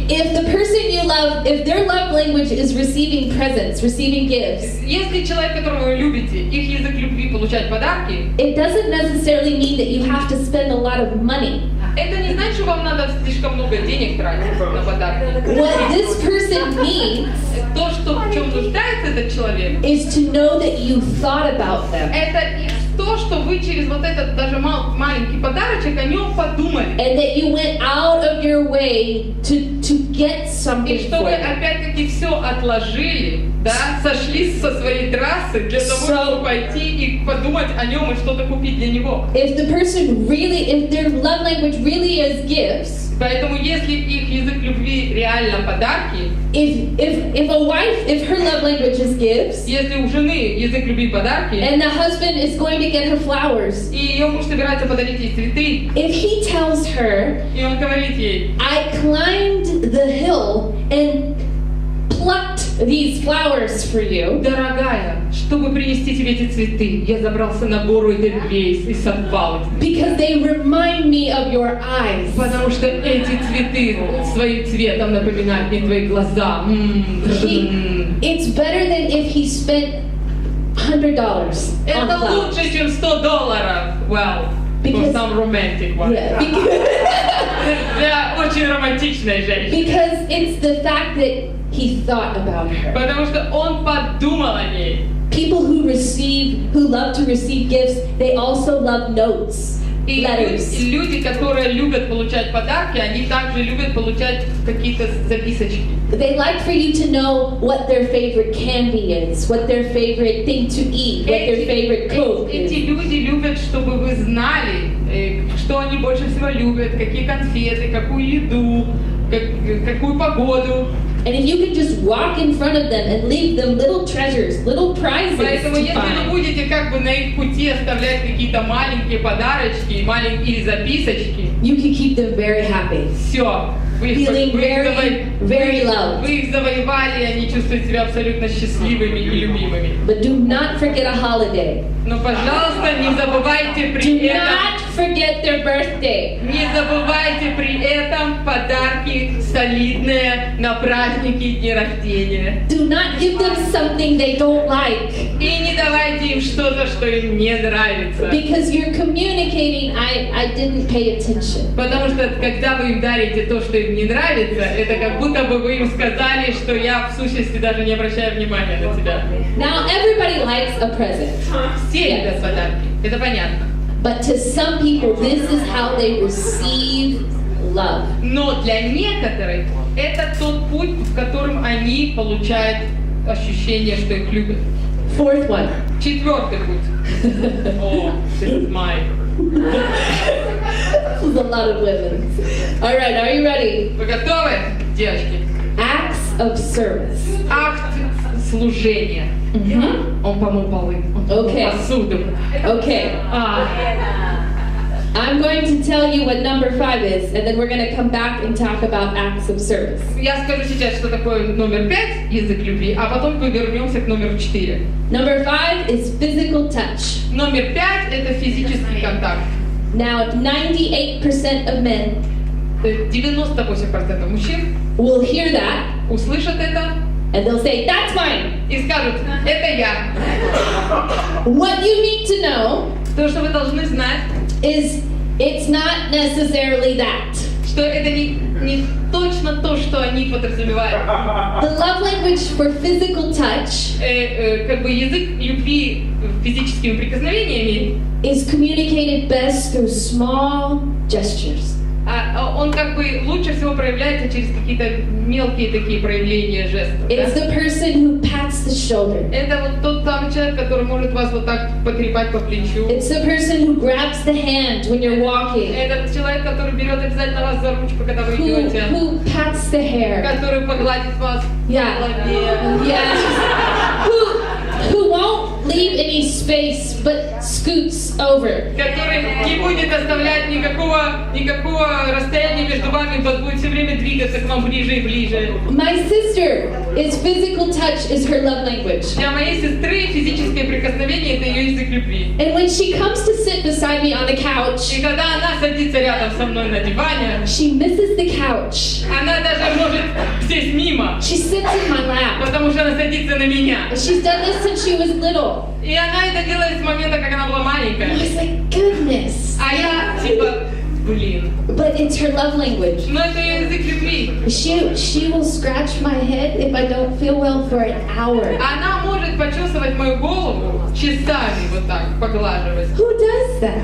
If the person you love, if their love language is receiving presents, receiving gifts, Если человек, которого вы любите, их язык любви получать подарки, it doesn't necessarily mean that you have to spend a lot of money. это не значит, что вам надо слишком много денег тратить на подарки. What this person needs То, что в чем нуждается этот человек, is to know that you thought about them это то, что вы через вот этот даже маленький подарочек о нем подумали. and that you went out of your way to get И something что for вы them. опять-таки все отложили, да, сошлись со своей трассы для того, чтобы пойти и подумать о нем и что-то купить для него. If the person really, if their love language really is gifts, Поэтому если их язык любви реально подарки, if a wife, if her love language is gifts, если у жены язык любви подарки, and the husband is going to get her flowers, и ее муж собирается подарить ей цветы, if he tells her, и он говорит ей, I climbed the hill and plucked these flowers for you, дорогая, чтобы принести тебе эти цветы, я забрался на гору Эдельвейс и сорвал их. because they remind me of your eyes. Потому что эти цветы своим цветом напоминают мне твои глаза. It's better than if he spent $100 on Это flowers. лучше, чем $100. Well, for Because- some romantic one. Yeah, because, Для очень романтичной женщины. because it's the fact that he thought about her. Потому что он подумал о ней. People who love to receive gifts, they also love notes, И letters. люди, которые любят получать подарки, они также любят получать какие-то записочки. They like for you to know what their favorite candy is, what their favorite thing to eat, what their favorite coat Эти is. люди любят, чтобы вы знали, что они больше всего любят, какие конфеты, какую еду, какую погоду. And if you can just walk in front of them and leave them little treasures, little prizes Поэтому to если вы find, будете как бы на их пути оставлять какие-то маленькие подарочки, маленькие записочки, you can keep them very happy. все. Feeling very loved. Вы их завоевали, и они чувствуют себя абсолютно счастливыми и любимыми. But do not forget a holiday. Но, пожалуйста, не забывайте Do при этом, not forget their birthday. не забывайте при этом подарки солидные на праздники и дни рождения. Do not give them something they don't like. И не давайте им что-то, что им не нравится. Because you're communicating, I didn't pay attention. Потому что когда вы им дарите то, что им не нравится, это как будто бы вы им сказали, что я в сущности даже не обращаю внимания на тебя. Now everybody likes a present. Все любят подарки, это понятно. But to some people, this is how they receive love. Но для некоторых это тот путь, в котором они получают ощущение, что их любят. Fourth one. Четвертый путь. О, this is mine. This is a lot of women. All right, are you ready? Вы готовы, девочки? Acts of service. Акт служения. Он помыл полы, он помыл Окей. посуду. Okay. I'm going to tell you what number 5 is, and then we're going to come back and talk about acts of service. Я скажу сейчас, что такое номер 5, язык любви, а потом мы вернемся к номеру 4. Number 5 is physical touch. Номер 5 это физический контакт. Now, 98% of men 98% мужчин will hear that, услышат это and they'll say, that's mine. и скажут, это я. What you need to know То, что вы должны знать, is it's not necessarily that. что это не точно то, что они подразумевают. The love language for physical touch Как бы язык любви физическими прикосновениями, is communicated best through small gestures. он как бы лучше всего проявляется через какие-то мелкие такие проявления жестов. It's Да? the person who pats the shoulder. Это вот тот самый человек, который может вас вот так потрепать по плечу. It's the person who grabs the hand when you're walking. Это человек, который берет обязательно вас за ручку, когда вы идете. Who pats the hair. Который погладит вас по Yeah. голове. Yes. Who won't leave any space but scoots over. который не будет оставлять никакого расстояния между вами, будет все время двигаться к вам ближе и ближе. My sister is physical touch is her love language. Для моей сестры физическое прикосновение — это ее язык любви. And when she comes to sit beside me on the couch, И когда она садится рядом со мной на диване, she misses the couch. она даже может сесть мимо, She sits in my lap. потому что она садится на меня. She's done this since she was little. И она это делает с момента, как она была I маленькая. was like, goodness. А я типа, блин. But it's her love language. Но это ее язык любви. She will scratch my head if I don't feel well for an hour. Она может почесывать мою голову часами, вот так, поглаживать. Who does that?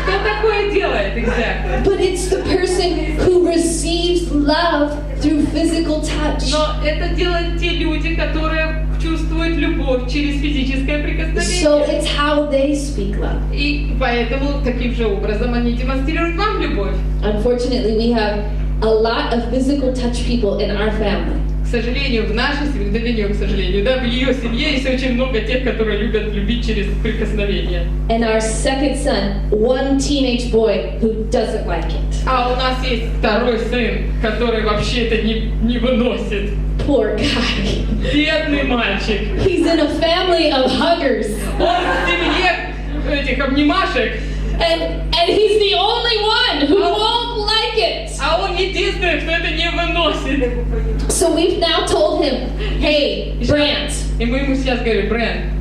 Кто такое делает, exactly? But it's the person who receives love through physical touch. Но это делают те люди, которые чувствуют любовь через физическое So прикосновение. it's how they speak love. И поэтому таким же образом они демонстрируют вам любовь. Unfortunately, we have a lot of physical touch people in our family. К сожалению, в нашей семье, да не к сожалению, да, в ее семье есть очень много тех, которые любят любить через прикосновение. And our second son, one teenage boy who doesn't like it. А у нас есть второй сын, который вообще это не выносит. Poor guy. Бедный мальчик. He's in a family of huggers. Он в семье этих обнимашек, And he's the only one who won't like it. а он единственный, кто это не выносит. So we've now told him, hey, Brant, И мы ему сейчас говорим: Брэн,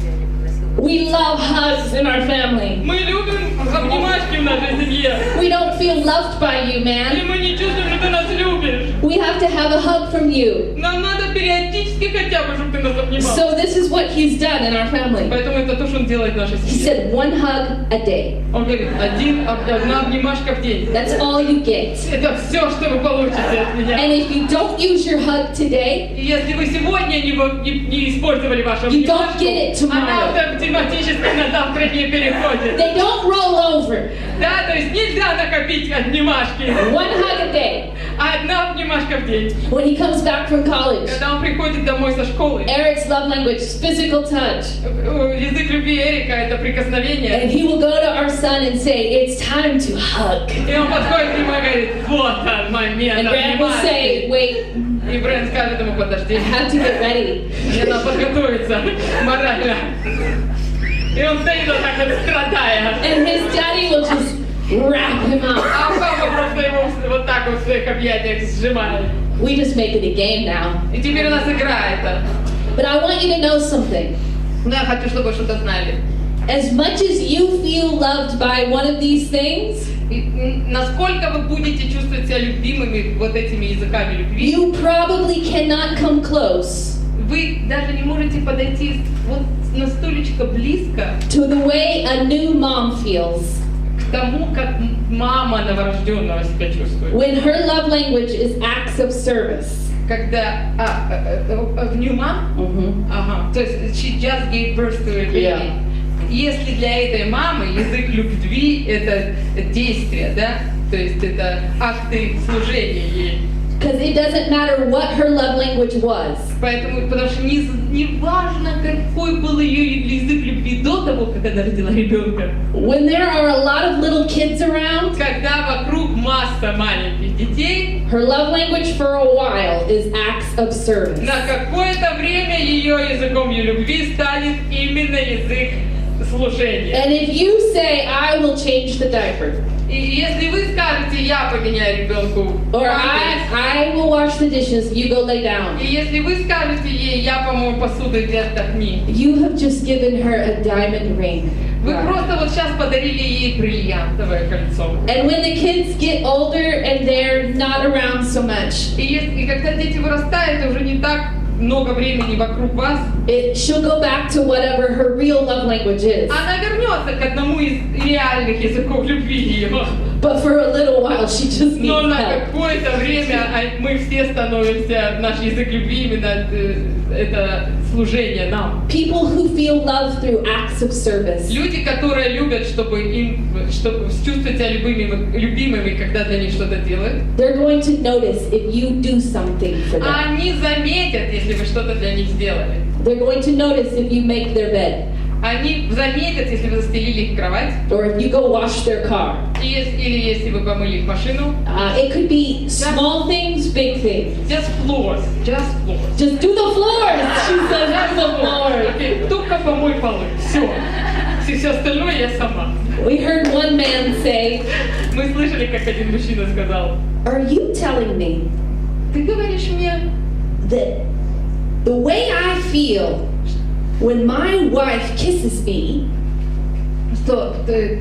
we love hugs in our family. мы любим обнимашки в нашей семье. We don't feel loved by you, И man. мы не чувствуем, что ты нас любишь. We have to have a hug from you. Нам надо периодически хотя бы, чтобы ты нас обнимал. So this is what he's done in our family. Поэтому это то, что он делает в нашей He семье. said one hug a day. Он говорит: одна обнимашка в день. That's all you get. Это все, что вы получите от меня. And if you don't use your hug today, И если вы сегодня не использовали вашу You don't обнимашку, get it tomorrow. она автоматически на завтра не переходит. they don't roll over. Да, то есть нельзя накопить обнимашки. One hug a day. Одна обнимашка в день. When he comes back from college, Когда он приходит домой со школы, Eric's love language is physical touch. язык любви Эрика — это прикосновение. And he will go to our son and say, it's time to hug. И он подходит к нему и говорит: вот он, момент And Brant will say, обнимашки. wait, И Брэн скажет ему: подожди, I have to get ready. мне надо подготовиться морально. И он стоит вот так вот, страдая. And his daddy will just wrap him up. А папа просто его вот так вот в своих объятиях сжимает. We just make it a game now. И теперь у нас игра это. But I want you to know something. Но я хочу, чтобы вы что-то знали. As much as you feel loved by one of these things, И насколько вы будете чувствовать себя любимыми вот этими языками любви, you probably cannot come close вы даже не можете подойти вот настолько близко to the way a new mom feels к тому, как мама новорожденного себя чувствует. when her love language is acts of service. Когда в new mom, ага, то есть she just gave birth to a baby. Yeah. Если для этой мамы язык любви — это действие, да, то есть это акты служения ей. Because it doesn't matter what her love language was. Поэтому, потому что не важно, какой был ее язык любви до того, как она родила ребенка. When there are a lot of little kids around, Когда вокруг масса маленьких детей, her love language for a while is acts of service. на какое-то время ее языком ее любви станет именно язык служения. And if you say, I will change the diaper, И если вы скажете: я поменяю ребенку or памперс, I will wash the dishes, you go lay down, и если вы скажете ей: я помою посуду, иди отдохни, you have just given her a diamond ring. вы просто вот сейчас подарили ей бриллиантовое кольцо. And when the kids get older and they're not around so much, И когда дети вырастают, и уже не так много времени вокруг вас, she'll go back to whatever her real love language is. она вернется к одному из реальных языков любви ее. But for a little while, she just Но needs на help. какое-то время мы все становимся, наш язык любви именно это служение нам. People who feel love through acts of service. Люди, которые любят, чтобы чувствовать себя любимыми, когда для них что-то делают, They're going to notice if you do something for them. они заметят, если вы что-то для них сделали. They're going to notice if you make their bed. они заметят, если вы застелили их кровать, or if you go wash their car. или если вы помыли их машину. It could be small things, big things. Just floors. Just do the floors. She says, do the floors. Окей, только помой полы. Все остальное я сама. We heard one man say, Мы слышали, как один мужчина сказал: "Are you telling me ты говоришь мне, that the way I feel when my wife kisses me что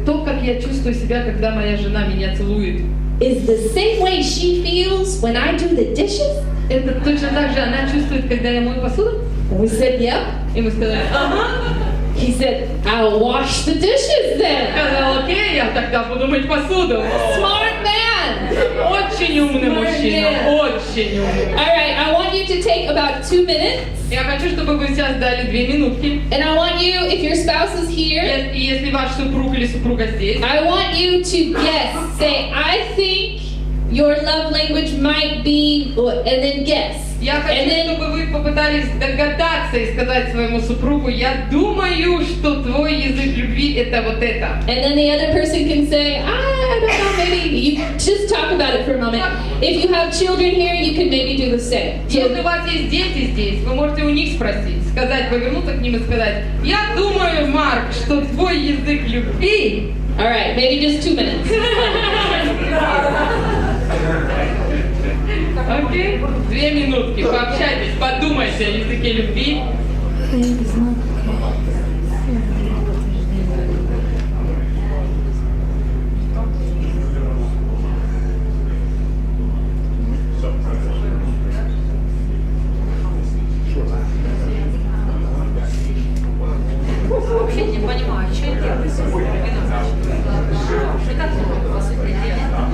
то, как я чувствую себя, когда моя жена меня целует, is the same way she feels when I do the dishes?" это точно так же она чувствует, когда я мою посуду? And we said, "Yep." И мы сказали: ага. He said, "I'll wash the dishes then." Сказал: окей, я тогда буду мыть посуду. Smart man. Очень умный мужчина, очень умный. All right, I want you to take about 2 minutes. Я хочу, чтобы вы сейчас дали 2 минутки. And I want you, if your spouse is here, И если ваш супруг или супруга здесь, I want you to guess. Say, "I think your love language might be," and then guess. я хочу, And then, чтобы вы попытались догадаться и сказать своему супругу: я думаю, что твой язык любви это вот это. and then the other person can say, "I don't know, maybe." You just talk about it for a moment. If you have children here, you can maybe do the same. Если у вас есть дети здесь, вы можете у них спросить, сказать, повернуться к ним и сказать: я думаю, Марк, что твой язык любви. All right, maybe just 2 minutes. Окей? 2 минутки, пообщайтесь, подумайте о языке любви. Вообще не понимаю, что делать. Что такое, по сути дела?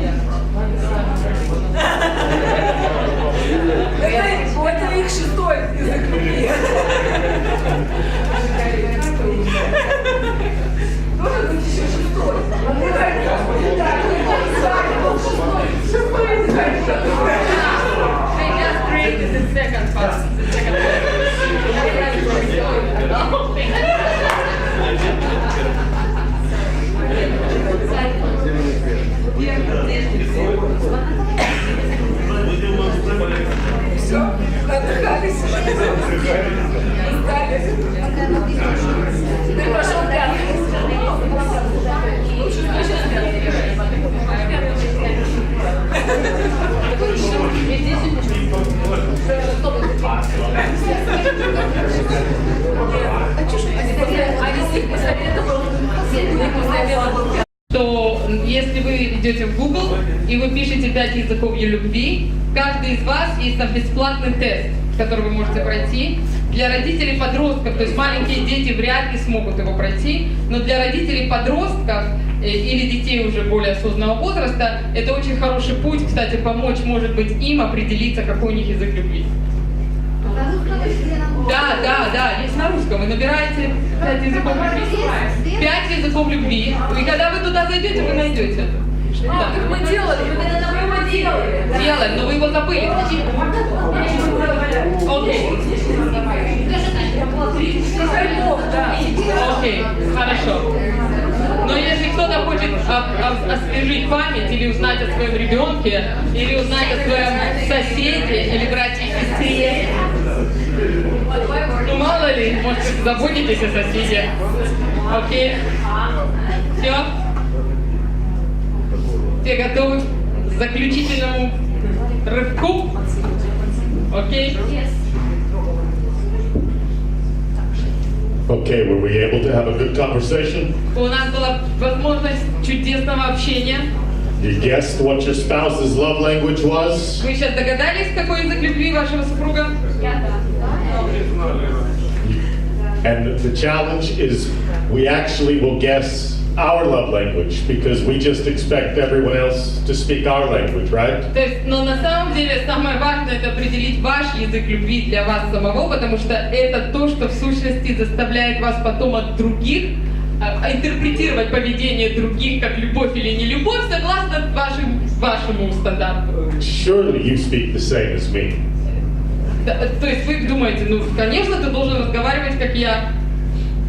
Это их шестой язык любви. Должен быть еще шестой. They just created the second part. The second Все, отдыхались. Ты пошел пятый. что если вы идете в Google и вы пишете 5 языков любви, каждый из вас есть там бесплатный тест, который вы можете пройти. Для родителей подростков, то есть маленькие дети вряд ли смогут его пройти, но для родителей подростков или детей уже более осознанного возраста это очень хороший путь, кстати, помочь, может быть, им определиться, какой у них язык любви. Да, есть на русском. Вы набираете 5 языков любви. 5 языков любви. И когда вы туда зайдете, вы найдете. Так мы делали, мы его делали. Делаем, но вы его забыли. Окей. Окей, хорошо. Но если кто-то хочет освежить память или узнать о своем ребенке, или узнать о своем соседе, или братье и сестре, ну мало ли, может быть, заботитесь о соседе. Окей? Все? Все готовы к заключительному рывку? Окей? Okay, were we able to have a good conversation? У нас была возможность чудесного общения. You guessed what your spouse's love language was? Вы сейчас догадались, какой язык любви вашего супруга? And the challenge is we actually will guess our love language because we just expect everyone else to speak our language, right? То есть, но на самом деле самое важное это определить ваш язык любви для вас самого, потому что это то, что в сущности заставляет вас потом от других интерпретировать поведение других как любовь или не любовь согласно вашему стандарту. Surely you speak the same as me. То есть вы думаете, ну, конечно, ты должен разговаривать, как я.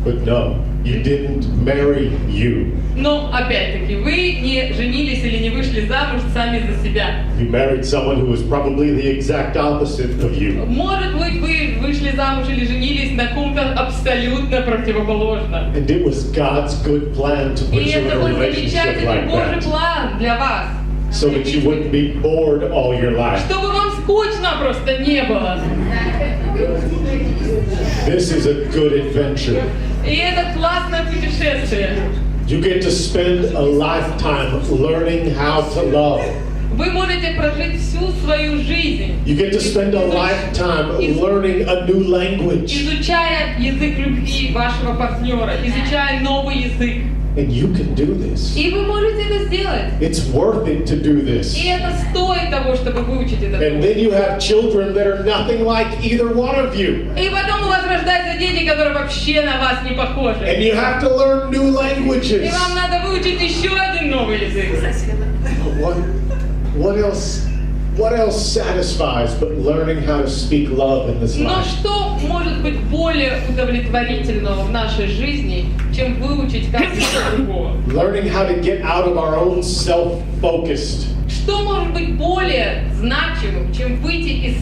But no, you didn't marry you. Но, опять-таки, вы не женились или не вышли замуж сами за себя. You married someone who was probably the exact opposite of you. Может быть, вы вышли замуж или женились на ком-то абсолютно противоположном. And it was God's good plan to put И you in это a был relationship замечательный like Божий that, план для вас. so that you wouldn't be bored all your life. Чтобы вам скучно просто не было. This is a good adventure. И это классное путешествие. You get to spend a lifetime learning how to love. Вы можете прожить всю свою жизнь, You get to spend a lifetime learning a new language. изучая язык любви вашего партнера, изучая новый язык. And you can do this. И вы можете это сделать. It's worth it to do this. И это стоит того, чтобы выучить этот And then you have children that are nothing like either one of you. И потом у вас рождаются дети, которые вообще на вас не похожи. And you have to learn new И languages. вам надо выучить еще один новый язык. What else satisfies but learning how to speak love in this Но life? что может быть более удовлетворительного в нашей жизни, чем выучить как другого? Learning how to get out of our own self-focused. Что может быть более значимым, чем выйти из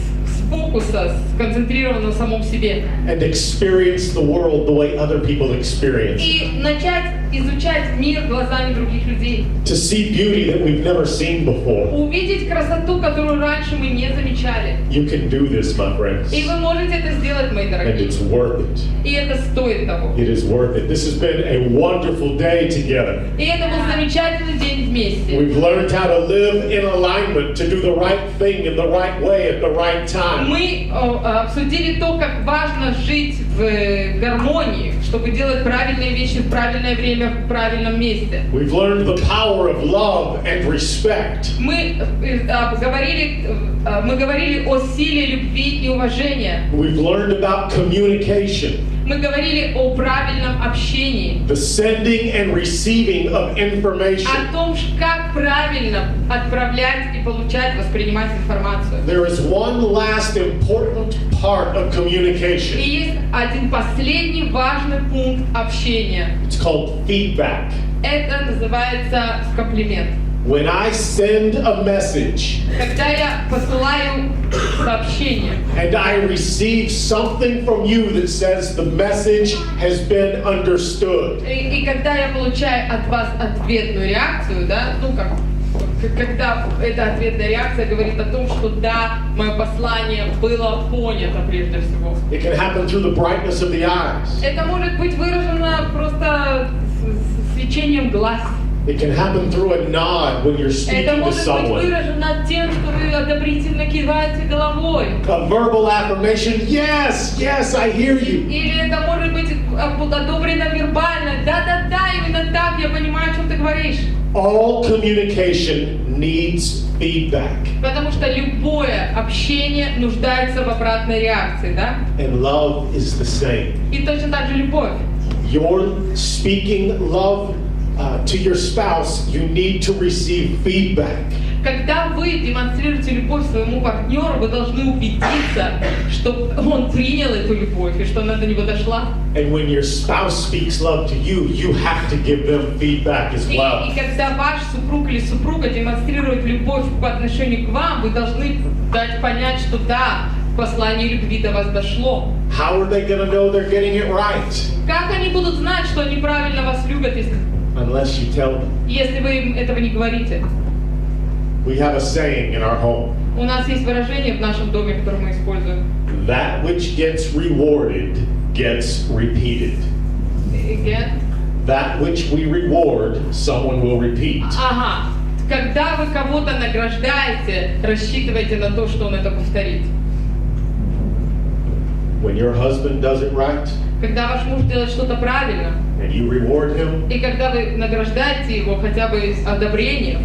фокуса, сконцентрированного в самом себе, And experience the world the way other people experience. и начать изучать мир глазами других людей? To see beauty that we've never seen before. Увидеть красоту, которую раньше мы не замечали. You can do this, my friends. И вы можете это сделать, мои And дорогие. it's worth it. И это стоит того. It is worth it. This has been a wonderful day together. И это был замечательный день вместе. We've learned how to live in alignment, to do the right thing in the right way at the right time. Мы обсудили то, как важно жить в гармонии, чтобы делать правильные вещи в правильное время, в правильном месте. We've learned the power of love and respect. Мы говорили о силе любви и уважения. We've learned about communication, Мы говорили о правильном общении, the sending and receiving of information. о том, как правильно отправлять и получать, воспринимать информацию. There is one last important part of И communication. есть один последний важный пункт общения. It's called feedback. Это называется комплимент. When I send a message Когда я посылаю сообщение, and I receive something from you that says the message has been understood, и когда я получаю от вас ответную реакцию, да, когда эта ответная реакция говорит о том, что да, мое послание было понято прежде всего. it can happen through the brightness of the eyes. Это может быть выражено просто свечением глаз. It can happen through a nod when you're Это speaking to может быть someone. выражено тем, что вы одобрительно киваете головой. A verbal affirmation, yes, yes, I hear you. Или это может быть одобрено вербально. Да-да-да, именно так, я понимаю, о чем ты говоришь. All communication needs feedback. Потому что любое общение нуждается в обратной реакции, да? And love is the same. И точно так же любовь. You're speaking love to your spouse, you need to receive feedback. Когда вы демонстрируете любовь своему партнеру, вы должны убедиться, что он принял эту любовь и что она до него дошла. And when your spouse speaks love to you, you have to give them feedback as well. И когда ваш супруг или супруга демонстрирует любовь по отношению к вам, вы должны дать понять, что да, послание любви до вас дошло. How are they going to know they're getting it right? Как они будут знать, что они правильно вас любят, Unless you tell them. если вы им этого не говорите? We have a saying in our home. У нас есть выражение в нашем доме, которое мы используем. That which gets rewarded gets repeated. Again? That which we reward, someone will repeat. Ага. Когда вы кого-то награждаете, рассчитывайте на то, что он это повторит. When your husband does it right, Когда ваш муж делает что-то правильно, and you reward him, и когда вы награждаете его хотя бы одобрением,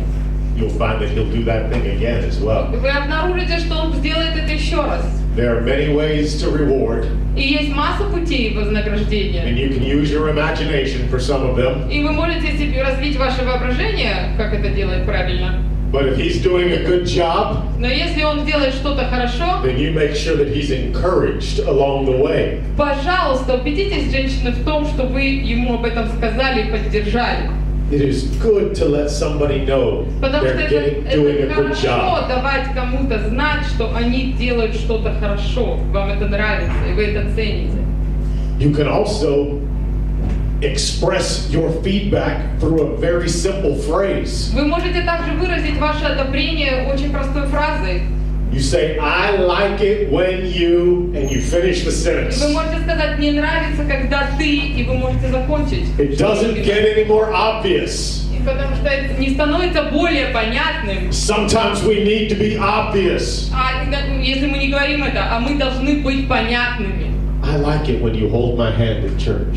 you'll find that he'll do that thing again as well. вы обнаружите, что он сделает это еще раз. There are many ways to reward, И есть масса путей вознаграждения. and you can use your imagination for some of them. И вы можете себе развить ваше воображение, как это делать правильно. But if he's doing a good job, Но если он делает что-то хорошо, then you make sure that he's encouraged along the way. пожалуйста, убедитесь, женщины, в том, что вы ему об этом сказали и поддержали. It is good to let somebody know Потому что they're doing a это good хорошо job. давать кому-то знать, что они делают что-то хорошо. Вам это нравится, и вы это цените. You can also express your feedback through a very simple phrase. Вы можете также выразить ваше одобрение очень простой фразой. You say, I like it when you, and you finish the sentence. Вы можете сказать, мне нравится, когда ты, и вы можете закончить. It doesn't get any more obvious. И потому что это не становится более понятным. Sometimes we need to be obvious. А если мы не говорим это, а мы должны быть понятными. I like it when you hold my hand at church.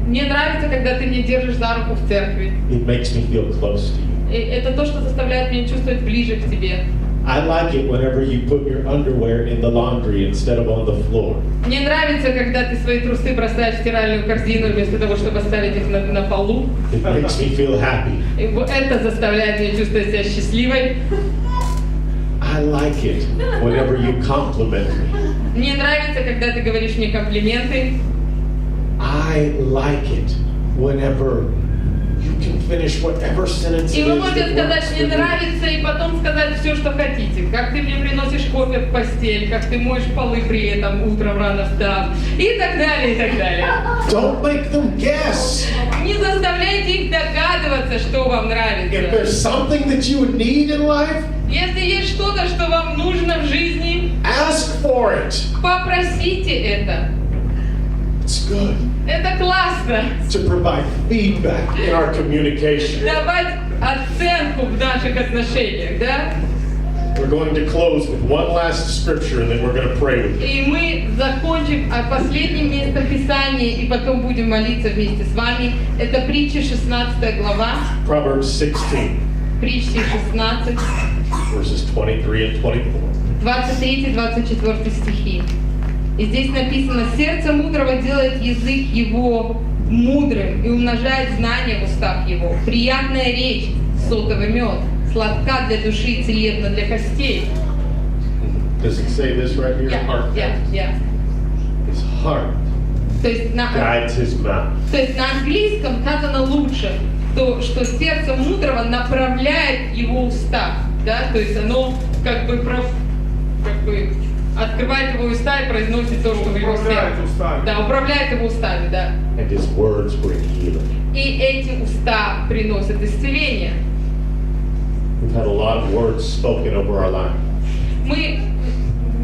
Мне нравится, когда ты меня держишь за руку в церкви. It makes me feel close to you. Это то, что заставляет меня чувствовать ближе к тебе. I like it whenever you put your underwear in the laundry instead of on the floor. Мне нравится, когда ты свои трусы бросаешь в стиральную корзину вместо того, чтобы оставить их на полу. It makes me feel happy. И это заставляет меня чувствовать себя счастливой. I like it whenever you compliment me. Мне нравится, когда ты говоришь мне комплименты. I like it whenever you can finish whatever sentence И it вы is можете that сказать, works мне for you. нравится, и потом сказать все, что хотите. Как ты мне приносишь кофе в постель, как ты моешь полы при этом утром рано встав, и так далее, и так далее. Don't make them guess. Не заставляйте их догадываться, что вам If нравится. there's something that you need in life, Если есть что-то, что вам нужно в жизни, ask for it. попросите это. It's good Это классно. to provide feedback in our communication. Давать оценку в наших отношениях, да? We're going to close with one last scripture and then we're going to pray with you. И мы закончим последним местом Писания, и потом будем молиться вместе с вами. Это притча 16 глава, Proverbs 16, притчи 16, verses 23 and 24. 23-24 стихи. И здесь написано: «Сердце мудрого делает язык его мудрым и умножает знания в устах его. Приятная речь, сотовый мед, сладка для души и целебна для костей». Does it say this right here? Heart. His heart То есть guides his mouth. То есть на английском сказано лучше, что сердце мудрого направляет его уста, да, то есть оно как бы открывает его уста и произносит то, что в его сердце. Да, управляет его устами, да. And his words bring healing. И эти уста приносят исцеление. We've had a lot of words spoken over our life.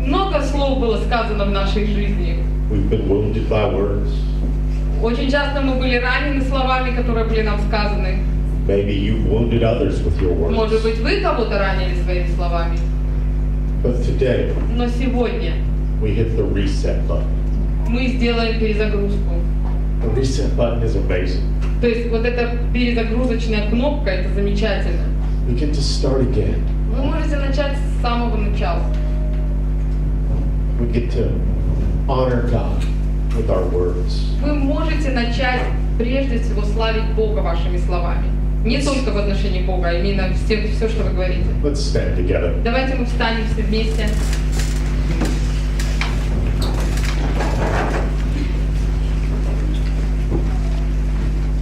Много слов было сказано в нашей жизни. We've been wounded by words. Очень часто мы были ранены словами, которые были нам сказаны. Maybe you've wounded others with your words. Может быть, вы кого-то ранили своими словами. But today, Но сегодня we hit the reset button. мы сделаем перезагрузку. The reset button is amazing. То есть вот эта перезагрузочная кнопка, это замечательно. We get to start again. Вы можете начать с самого начала. We get to honor God with our words. Вы можете начать прежде всего славить Бога вашими словами. Не только в отношении Бога, а именно все, что вы говорите. Let's stand together. Давайте мы встанем все вместе.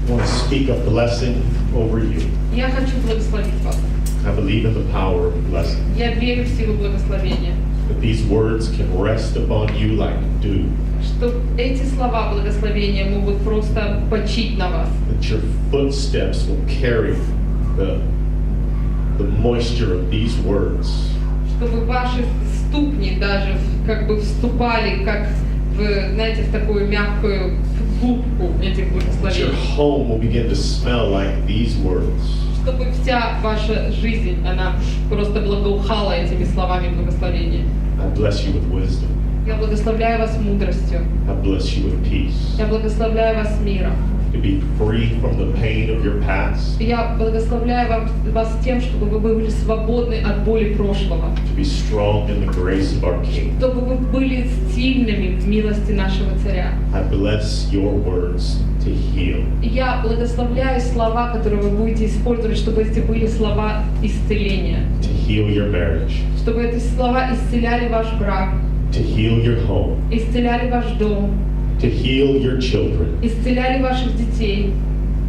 I want to speak a blessing over you. Я хочу благословить вас. I believe in the power of blessing. Я верю в силу благословения. That these words can rest upon you like dew. Что эти слова благословения могут просто почить на вас. That your footsteps will carry the moisture of these words. Чтобы ваши ступни даже как бы вступали, как в, знаете, в такую мягкую губку этих That your благословений. home will begin to smell like these words. Чтобы вся ваша жизнь, она просто благоухала этими словами благословения. I bless you with wisdom. Я благословляю вас мудростью. I bless you with peace. Я благословляю вас миром. to be free from the pain of your past, Я благословляю вас тем, чтобы вы были свободны от боли прошлого, to be strong in the grace of our King. чтобы вы были сильными в милости нашего Царя. I bless your words to heal. Я благословляю слова, которые вы будете использовать, чтобы эти были слова исцеления, To heal your marriage, чтобы эти слова исцеляли ваш брак, to heal your home, исцеляли ваш дом, to heal your children, исцеляли ваших детей,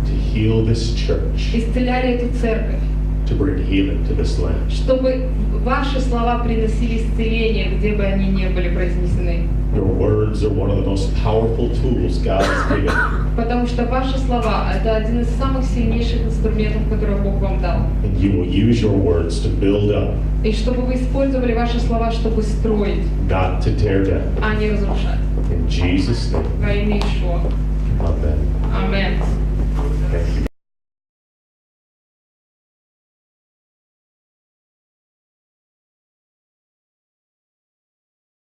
to heal this church, исцеляли эту церковь, to bring healing to this land. чтобы ваши слова приносили исцеление, где бы они ни были произнесены. Your words are one of the most powerful tools God has given you, Потому что ваши слова – это один из самых сильнейших инструментов, которые Бог вам дал. and you will use your words to build up, И чтобы вы использовали ваши слова, чтобы строить, not to tear down. а не разрушать. In Jesus' name, Во имя Ишуа. amen. Аминь.